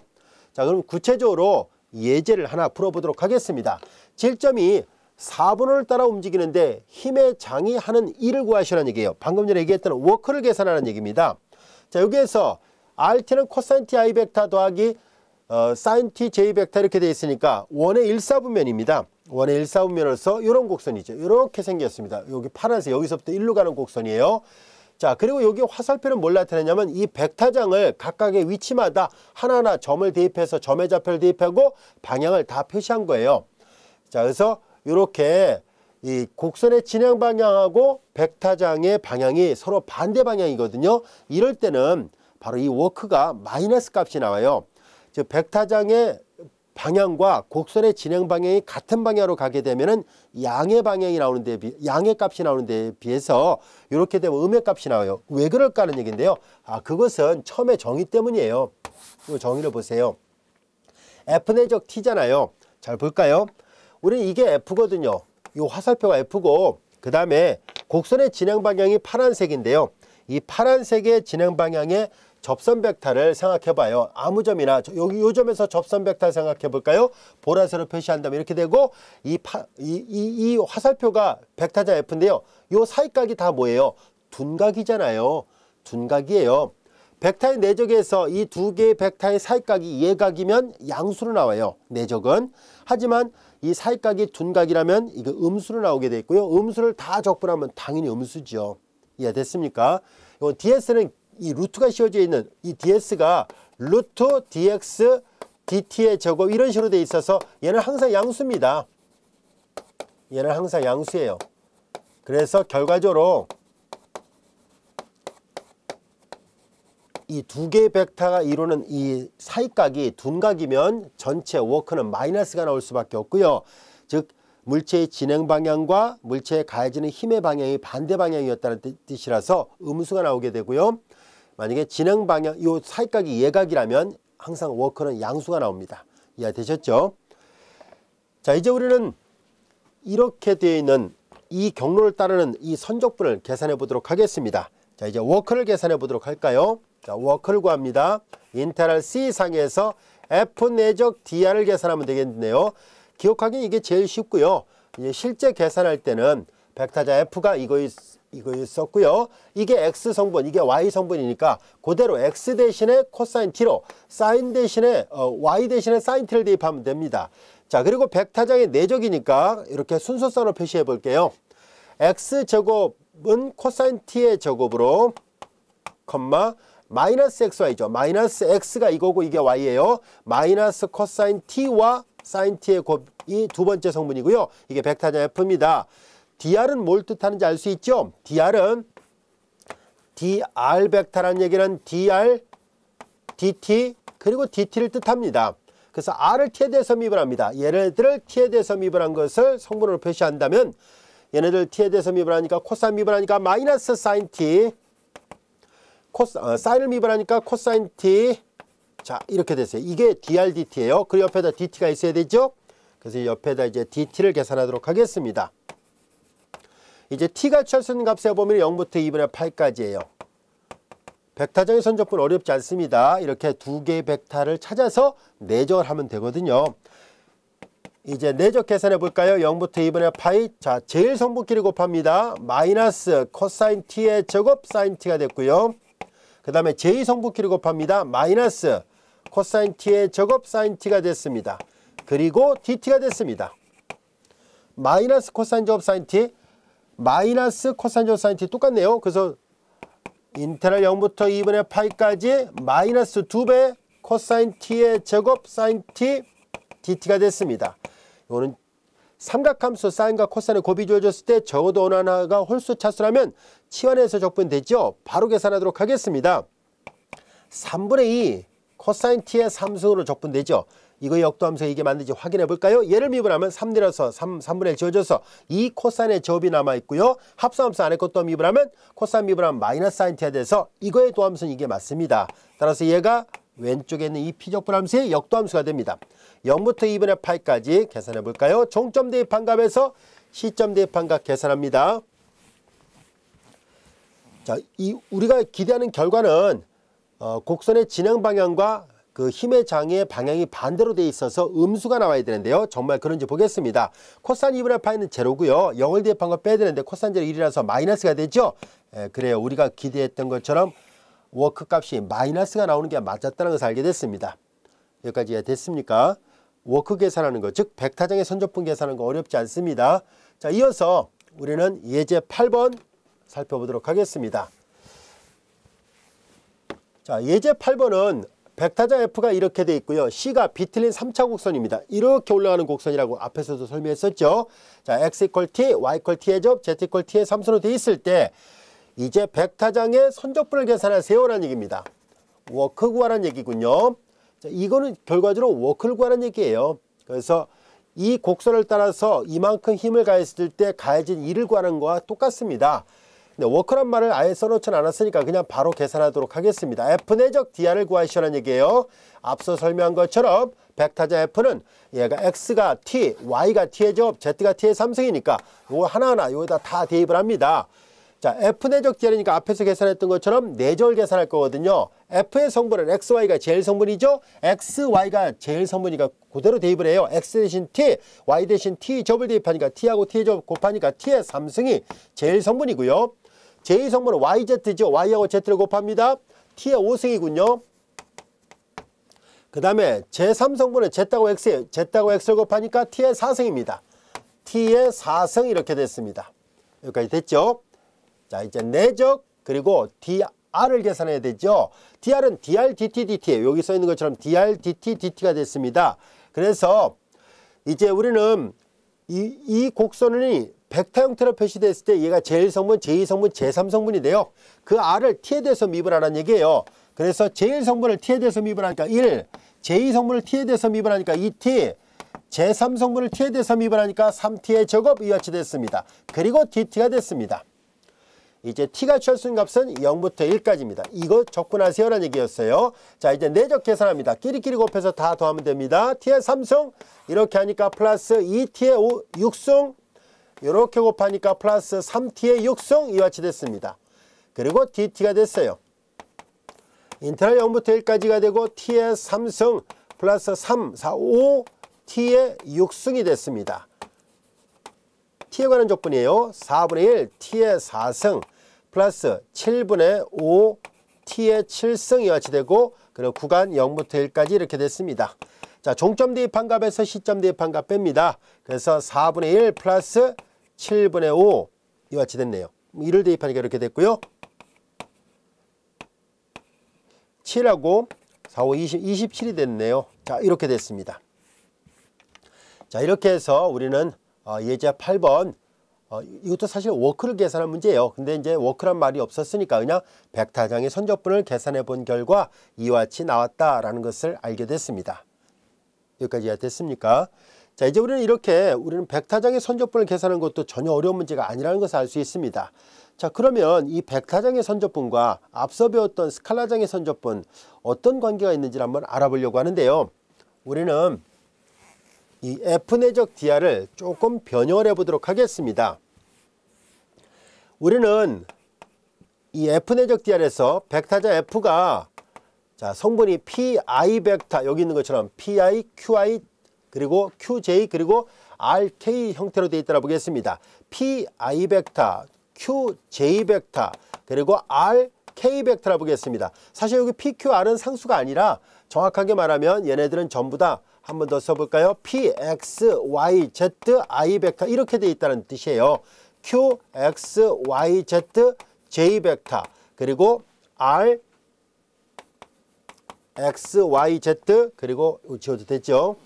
자, 그럼 구체적으로 예제를 하나 풀어보도록 하겠습니다. 질점이 4분원을 따라 움직이는데 힘의 장이 하는 일을 구하시라는 얘기예요. 방금 전에 얘기했던 워크를 계산하는 얘기입니다. 자, 여기에서 RT는 코사인 T I 벡터 더하기 사인 T J 벡터 이렇게 되어 있으니까 원의 1사분면입니다. 원의 1사분면으로서 이런 곡선이죠. 이렇게 생겼습니다. 여기 파란색 여기서부터 1로 가는 곡선이에요. 자, 그리고 여기 화살표는 뭘 나타내냐면 이 벡터장을 각각의 위치마다 하나하나 점을 대입해서 점의 좌표를 대입하고 방향을 다 표시한 거예요. 자, 그래서 이렇게 이 곡선의 진행 방향하고 벡터장의 방향이 서로 반대 방향이거든요. 이럴 때는 바로 이 워크가 마이너스 값이 나와요. 즉 벡터장의 방향과 곡선의 진행 방향이 같은 방향으로 가게 되면은 양의 방향이 나오는데 양의 값이 나오는데 비해서 이렇게 되면 음의 값이 나와요. 왜 그럴까 하는 얘기인데요. 그것은 처음에 정의 때문이에요. 이 정의를 보세요. F 내적 T잖아요. 잘 볼까요? 우리는 이게 F거든요. 이 화살표가 F고 그 다음에 곡선의 진행 방향이 파란색인데요. 이 파란색의 진행 방향의 접선 벡터를 생각해 봐요. 아무 점이나 여기 요 점에서 접선 벡터 생각해 볼까요? 보라색으로 표시한다면 이렇게 되고 이 화살표가 벡터자 F인데요. 요 사이각이 다 뭐예요? 둔각이잖아요. 둔각이에요. 벡터의 내적에서 이 두 개의 벡터의 사이각이 예각이면 양수로 나와요. 내적은. 하지만 이 사이각이 둔각이라면 이거 음수로 나오게 돼 있고요. 음수를 다 적분하면 당연히 음수죠. 이해됐습니까? 이 DS는 이 루트가 씌워져 있는 이 DS가 루트 dx dt의 제곱 이런 식으로 돼 있어서 얘는 항상 양수입니다. 얘는 항상 양수예요. 그래서 결과적으로 이 두 개의 벡터가 이루는 이 사이각이 둔각이면 전체 워크는 마이너스가 나올 수밖에 없고요. 즉 물체의 진행 방향과 물체에 가해지는 힘의 방향이 반대 방향이었다는 뜻이라서 음수가 나오게 되고요. 만약에 진행 방향, 이 사이각이 예각이라면 항상 워크는 양수가 나옵니다. 이해되셨죠? 자, 이제 우리는 이렇게 되어 있는 이 경로를 따르는 이 선적분을 계산해 보도록 하겠습니다. 자, 이제 워크를 계산해 보도록 할까요? 자, 워크를 구합니다. 인테그랄 C상에서 F 내적 DR을 계산하면 되겠네요. 기억하기는 이게 제일 쉽고요. 이제 실제 계산할 때는 벡터자 F가 이거 있었고요. 이게 X 성분, 이게 Y 성분이니까 그대로 X 대신에 코사인 T로 사인 대신에 Y 대신에 사인 T를 대입하면 됩니다. 자, 그리고 벡터장의 내적이니까 이렇게 순서상으로 표시해 볼게요. X제곱은 코사인 T의 제곱으로 컴마 마이너스 XY죠. 마이너스 X가 이거고 이게 Y예요. 마이너스 코사인 T와 사인 T의 곱이 두 번째 성분이고요. 이게 벡터장 F입니다. DR은 뭘 뜻하는지 알 수 있죠? DR은 DR 벡터라는 얘기는 DR, DT 그리고 DT를 뜻합니다. 그래서 R을 T에 대해서 미분합니다. 얘네들을 T에 대해서 미분한 것을 성분으로 표시한다면 얘네들 T에 대해서 미분하니까 코사인 미분하니까 마이너스 사인 T 사인을 미분하니까 코사인 T 자 이렇게 됐어요. 이게 DR, DT예요. 그 옆에다 DT가 있어야 되죠. 그래서 옆에다 이제 DT를 계산하도록 하겠습니다. 이제 T가 취할 수 있는 값에 보면 0부터 2분의 8까지예요. 벡터장의 선적분 어렵지 않습니다. 이렇게 두 개의 벡터를 찾아서 내적을 하면 되거든요. 이제 내적 계산해 볼까요? 0부터 2분의 파이. 자, 제일 성분끼리 곱합니다. 마이너스 코사인 T의 제곱 사인 T가 됐고요. 그 다음에 제2 성분끼리 곱합니다. 마이너스 코사인 T의 제곱 사인 T가 됐습니다. 그리고 DT가 됐습니다. 마이너스 코사인 제곱 사인 T 마이너스 코사인 제곱 사인 T 똑같네요. 그래서 인테그랄 0부터 2분의 파이까지 마이너스 2배 코사인 T의 제곱 사인 T DT가 됐습니다. 이거는 삼각함수 사인과 코사인의 곱이 주어졌을 때 적어도 어느 하나가 홀수 차수라면 치환해서 적분되죠. 바로 계산하도록 하겠습니다. 3분의 2 코사인 T의 3승으로 적분되죠. 이거 역도함수 이게 맞는지 확인해 볼까요? 얘를 미분하면 3 내려서 3분의 1 지워져서 2 코사인의 제곱이 남아있고요. 합성함수 안에 것도 미분하면 코사인 미분하면 마이너스 사인 T가 돼서 이거의 도함수는 이게 맞습니다. 따라서 얘가 왼쪽에 있는 이 피적분함수의 역도함수가 됩니다. 0부터 2분의 파이까지 계산해 볼까요? 종점 대입한 값에서 시점 대입한 값 계산합니다. 자, 우리가 기대하는 결과는 곡선의 진행 방향과 그 힘의 장의 방향이 반대로 돼 있어서 음수가 나와야 되는데요. 정말 그런지 보겠습니다. 코사인 2분의 파이는 제로고요. 0을 대입한 거 빼야 되는데 코사인 제로 1이라서 마이너스가 되죠. 그래요. 우리가 기대했던 것처럼 워크 값이 마이너스가 나오는 게 맞았다는 것을 알게 됐습니다. 여기까지 이해됐습니까? 워크 계산하는 것, 즉 벡터장의 선적분 계산하는 거 어렵지 않습니다. 자, 이어서 우리는 예제 8번 살펴보도록 하겠습니다. 자, 예제 8번은 벡터장 F가 이렇게 돼 있고요. C가 비틀린 3차 곡선입니다. 이렇게 올라가는 곡선이라고 앞에서도 설명했었죠. 자, X = T, Y = T의 접, Z = T의 3수로 돼 있을 때 이제 벡터장의 선적분을 계산하세요라는 얘기입니다. 워크 구하라는 얘기군요. 자, 이거는 결과적으로 워크를 구하는 얘기예요. 그래서 이 곡선을 따라서 이만큼 힘을 가했을 때 가해진 일을 구하는 거와 똑같습니다. 근데 워크란 말을 아예 써놓지는 않았으니까 그냥 바로 계산하도록 하겠습니다. F 내적 DR을 구하시라는 얘기예요. 앞서 설명한 것처럼 벡터자 F는 얘가 X가 T, Y가 T의 제곱, Z가 T의 3승이니까 이거 하나하나 여기다 다 대입을 합니다. 자, F 내적 DR이니까 앞에서 계산했던 것처럼 내적을 계산할 거거든요. F의 성분은 XY가 제일 성분이죠. XY가 제일 성분이니까 그대로 대입을 해요. X 대신 T, Y 대신 T 제곱을 대입하니까 T하고 T의 제곱 곱하니까 T의 3승이 제일 성분이고요. 제2성분은 YZ죠. Y하고 Z를 곱합니다. T의 5승이군요. 그 다음에 제3성분은 Z하고 X예요. Z하고 X를 곱하니까 T의 4승입니다. T의 4승 이렇게 됐습니다. 여기까지 됐죠? 자, 이제 내적 그리고 DR을 계산해야 되죠. DR은 DR, DT, DT예요. 여기 써 있는 것처럼 DR, DT, DT가 됐습니다. 그래서 이제 우리는 이 곡선이 벡터 형태로 표시됐을 때 얘가 제1성분, 제2성분, 제3성분이 돼요. 그 R을 T에 대해서 미분 하라는 얘기예요. 그래서 제1성분을 T에 대해서 미분 하니까 1, 제2성분을 T에 대해서 미분 하니까 2T, 제3성분을 T에 대해서 미분 하니까 3T의 제곱 이와 같이 됐습니다. 그리고 DT가 됐습니다. 이제 T가 취할 수 있는 값은 0부터 1까지입니다. 이거 접근하세요라는 얘기였어요. 자, 이제 내적 계산합니다. 끼리끼리 곱해서 다 더하면 됩니다. T의 3승 이렇게 하니까 플러스 2T의 6승 이렇게 곱하니까 플러스 3T의 6승 이와 같이 됐습니다. 그리고 DT가 됐어요. 인테그랄 0부터 1까지가 되고 T의 3승 플러스 3, 4, 5 T의 6승이 됐습니다. T에 관한 조건이에요. 4분의 1 T의 4승 플러스 7분의 5 T의 7승 이와 같이 되고 그리고 구간 0부터 1까지 이렇게 됐습니다. 자, 종점 대입한 값에서 시점 대입한 값 뺍니다. 그래서 4분의 1 플러스 7분의 5 이와 같이 됐네요. 1을 대입하니까 이렇게 됐고요. 7하고 4, 5, 20, 27이 됐네요. 자, 이렇게 됐습니다. 자, 이렇게 해서 우리는 예제 8번 이것도 사실 워크를 계산한 문제예요. 근데 이제 워크란 말이 없었으니까 그냥 벡터장의 선적분을 계산해 본 결과 이와 같이 나왔다라는 것을 알게 됐습니다. 여기까지 이해됐습니까? 자, 이제 우리는 벡터장의 선적분을 계산하는 것도 전혀 어려운 문제가 아니라는 것을 알 수 있습니다. 자, 그러면 이 벡터장의 선적분과 앞서 배웠던 스칼라장의 선적분 어떤 관계가 있는지를 한번 알아보려고 하는데요. 우리는 이 F 내적 DR을 조금 변형을 해보도록 하겠습니다. 우리는 이 F 내적 DR에서 벡터자 F가 자, 성분이 PI 벡터 여기 있는 것처럼 PI, QI 그리고 QJ 그리고 RK 형태로 되어 있다고 보겠습니다. PI 벡터, QJ 벡터 그리고 RK 벡터라고 보겠습니다. 사실 여기 PQR은 상수가 아니라 정확하게 말하면 얘네들은 전부 다 한 번 더 써볼까요? P, X, Y, Z, I 벡터 이렇게 되어 있다는 뜻이에요. Q, X, Y, Z, J 벡터 그리고 R, X, Y, Z 그리고 지워도 됐죠?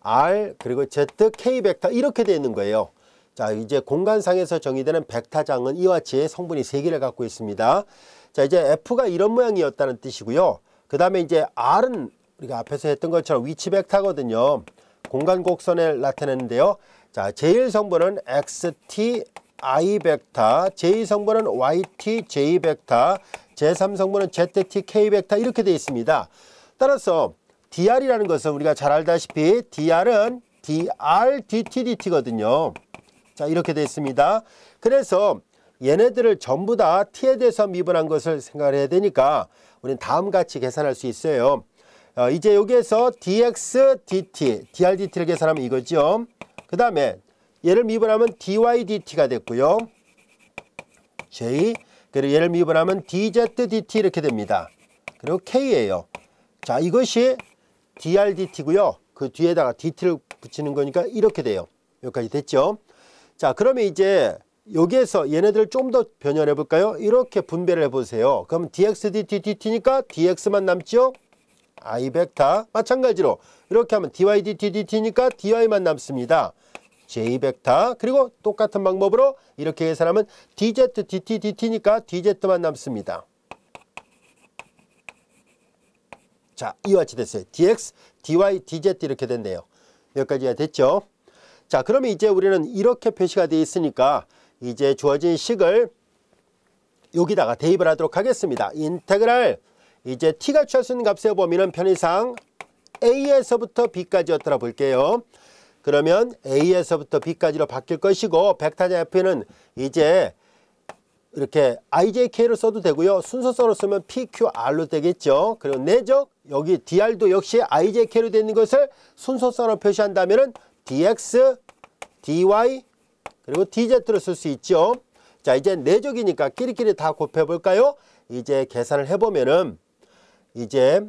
R 그리고 Z, K 벡터 이렇게 되어 있는 거예요. 자, 이제 공간상에서 정의되는 벡터장은 이와 같이 성분이 3개를 갖고 있습니다. 자, 이제 F가 이런 모양이었다는 뜻이고요. 그 다음에 이제 R은 우리가 앞에서 했던 것처럼 위치 벡터거든요. 공간 곡선을 나타내는데요. 자, 제1성분은 XT, I 벡터, 제2성분은 YT, J 벡터, 제3성분은 ZT, K 벡터 이렇게 되어 있습니다. 따라서 DR이라는 것은 우리가 잘 알다시피 DR은 DR, DT, DT거든요. 자, 이렇게 되어 있습니다. 그래서 얘네들을 전부 다 T에 대해서 미분한 것을 생각을 해야 되니까 우리는 다음같이 계산할 수 있어요. 이제 여기에서 dx, dt, dr, dt를 계산하면 이거죠. 그 다음에 얘를 미분하면 dy, dt가 됐고요. j, 그리고 얘를 미분하면 dz, dt 이렇게 됩니다. 그리고 k예요. 자, 이것이 dr, dt고요. 그 뒤에다가 dt를 붙이는 거니까 이렇게 돼요. 여기까지 됐죠. 자, 그러면 이제 여기에서 얘네들을 좀 더 변형해 볼까요? 이렇게 분배를 해보세요. 그럼 dx, dt, dt니까 dx만 남죠? I 벡터. 마찬가지로 이렇게 하면 dy, dt, dt니까 dy만 남습니다. J 벡터 그리고 똑같은 방법으로 이렇게 계산하면 DZ, DT, DT니까 DZ만 남습니다. 자, 이와 같이 됐어요. DX, DY, DZ 이렇게 됐네요. 여기까지가 됐죠. 자, 그러면 이제 우리는 이렇게 표시가 되어 있으니까 이제 주어진 식을 여기다가 대입을 하도록 하겠습니다. 인테그랄 이제 t가 취할 수 있는 값의 범위는 편의상 a에서부터 b까지였더라 볼게요. 그러면 a에서부터 b까지로 바뀔 것이고 벡터자 f는 이제 이렇게 ijk로 써도 되고요. 순서서로 쓰면 pqr로 되겠죠. 그리고 내적 여기 dr도 역시 ijk로 되는 것을 순서서로 표시한다면 dx, dy 그리고 dz로 쓸 수 있죠. 자, 이제 내적이니까 끼리끼리 다 곱해 볼까요? 이제 계산을 해보면은 이제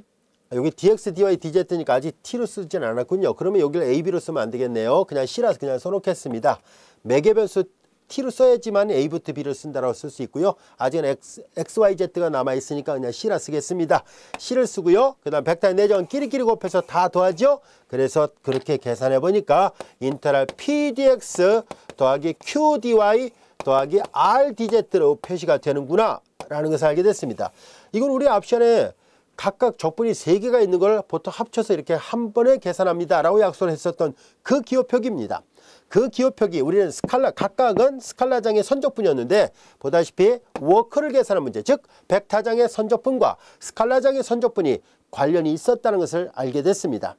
여기 dx, dy, dz니까 아직 t로 쓰진 않았군요. 그러면 여기를 ab로 쓰면 안 되겠네요. 그냥 c라서 그냥 써놓겠습니다. 매개 변수 t로 써야지만 a부터 b를 쓴다라고 쓸 수 있고요. 아직은 x, y, z가 남아있으니까 그냥 c라 쓰겠습니다. c를 쓰고요. 그 다음 벡터의 내적은 끼리끼리 곱해서 다 더하죠. 그래서 그렇게 계산해 보니까 인테그랄 pdx 더하기 qdy 더하기 rdz로 표시가 되는구나 라는 것을 알게 됐습니다. 이건 우리 앞시간에 각각 적분이 3개가 있는 걸 보통 합쳐서 이렇게 한 번에 계산합니다 라고 약속을 했었던 그 기호표기입니다. 그 기호표기 우리는 스칼라 각각은 스칼라장의 선적분이었는데 보다시피 워크를 계산한 문제 즉 벡터장의 선적분과 스칼라장의 선적분이 관련이 있었다는 것을 알게 됐습니다.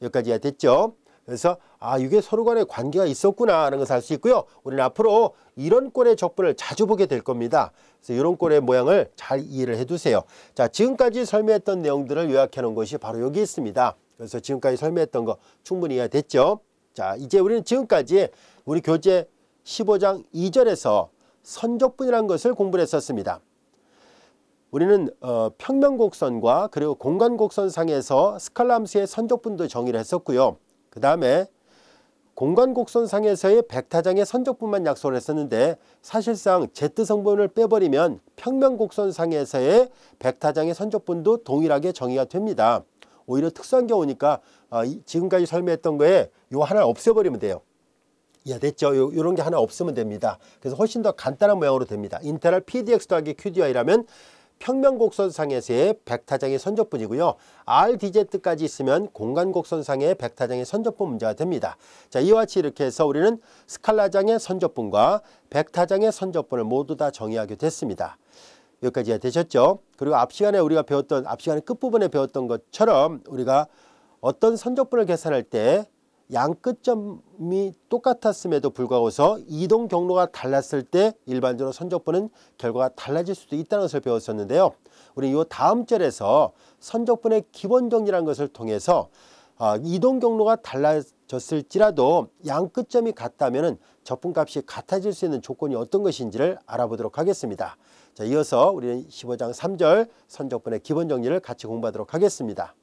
여기까지가 됐죠. 그래서 이게 서로 간에 관계가 있었구나 하는 것을 알 수 있고요. 우리는 앞으로 이런 꼴의 적분을 자주 보게 될 겁니다. 그래서 이런 꼴의 모양을 잘 이해를 해두세요. 자, 지금까지 설명했던 내용들을 요약해 놓은 것이 바로 여기 있습니다. 그래서 지금까지 설명했던 거 충분히 이해됐죠? 자, 이제 우리는 지금까지 우리 교재 15장 2절에서 선적분이라는 것을 공부를 했었습니다. 우리는 평면곡선과 그리고 공간곡선상에서 스칼라 함수의 선적분도 정의를 했었고요. 그 다음에 공간곡선상에서의 벡터장의 선적분만 약속을 했었는데 사실상 Z성분을 빼버리면 평면곡선상에서의 벡터장의 선적분도 동일하게 정의가 됩니다. 오히려 특수한 경우니까 지금까지 설명했던 거에 요 하나 없애버리면 돼요. 이해됐죠? 요런 게 하나 없으면 됩니다. 그래서 훨씬 더 간단한 모양으로 됩니다. 인테그랄 pdx 더하기 qdy라면 평면곡선상에서의 벡터장의 선적분이고요. rdz까지 있으면 공간곡선상의 벡터장의 선적분 문제가 됩니다. 자, 이와 같이 이렇게 해서 우리는 스칼라장의 선적분과 벡터장의 선적분을 모두 다 정의하게 됐습니다. 여기까지가 되셨죠? 그리고 앞 시간에 우리가 배웠던 앞 시간에 끝부분에 배웠던 것처럼 우리가 어떤 선적분을 계산할 때 양 끝점이 똑같았음에도 불구하고서 이동 경로가 달랐을 때 일반적으로 선적분은 결과가 달라질 수도 있다는 것을 배웠었는데요. 우리 이 다음 절에서 선적분의 기본 정리라는 것을 통해서 이동 경로가 달라졌을지라도 양 끝점이 같다면 적분값이 같아질 수 있는 조건이 어떤 것인지를 알아보도록 하겠습니다. 자, 이어서 우리는 15장 3절 선적분의 기본 정리를 같이 공부하도록 하겠습니다.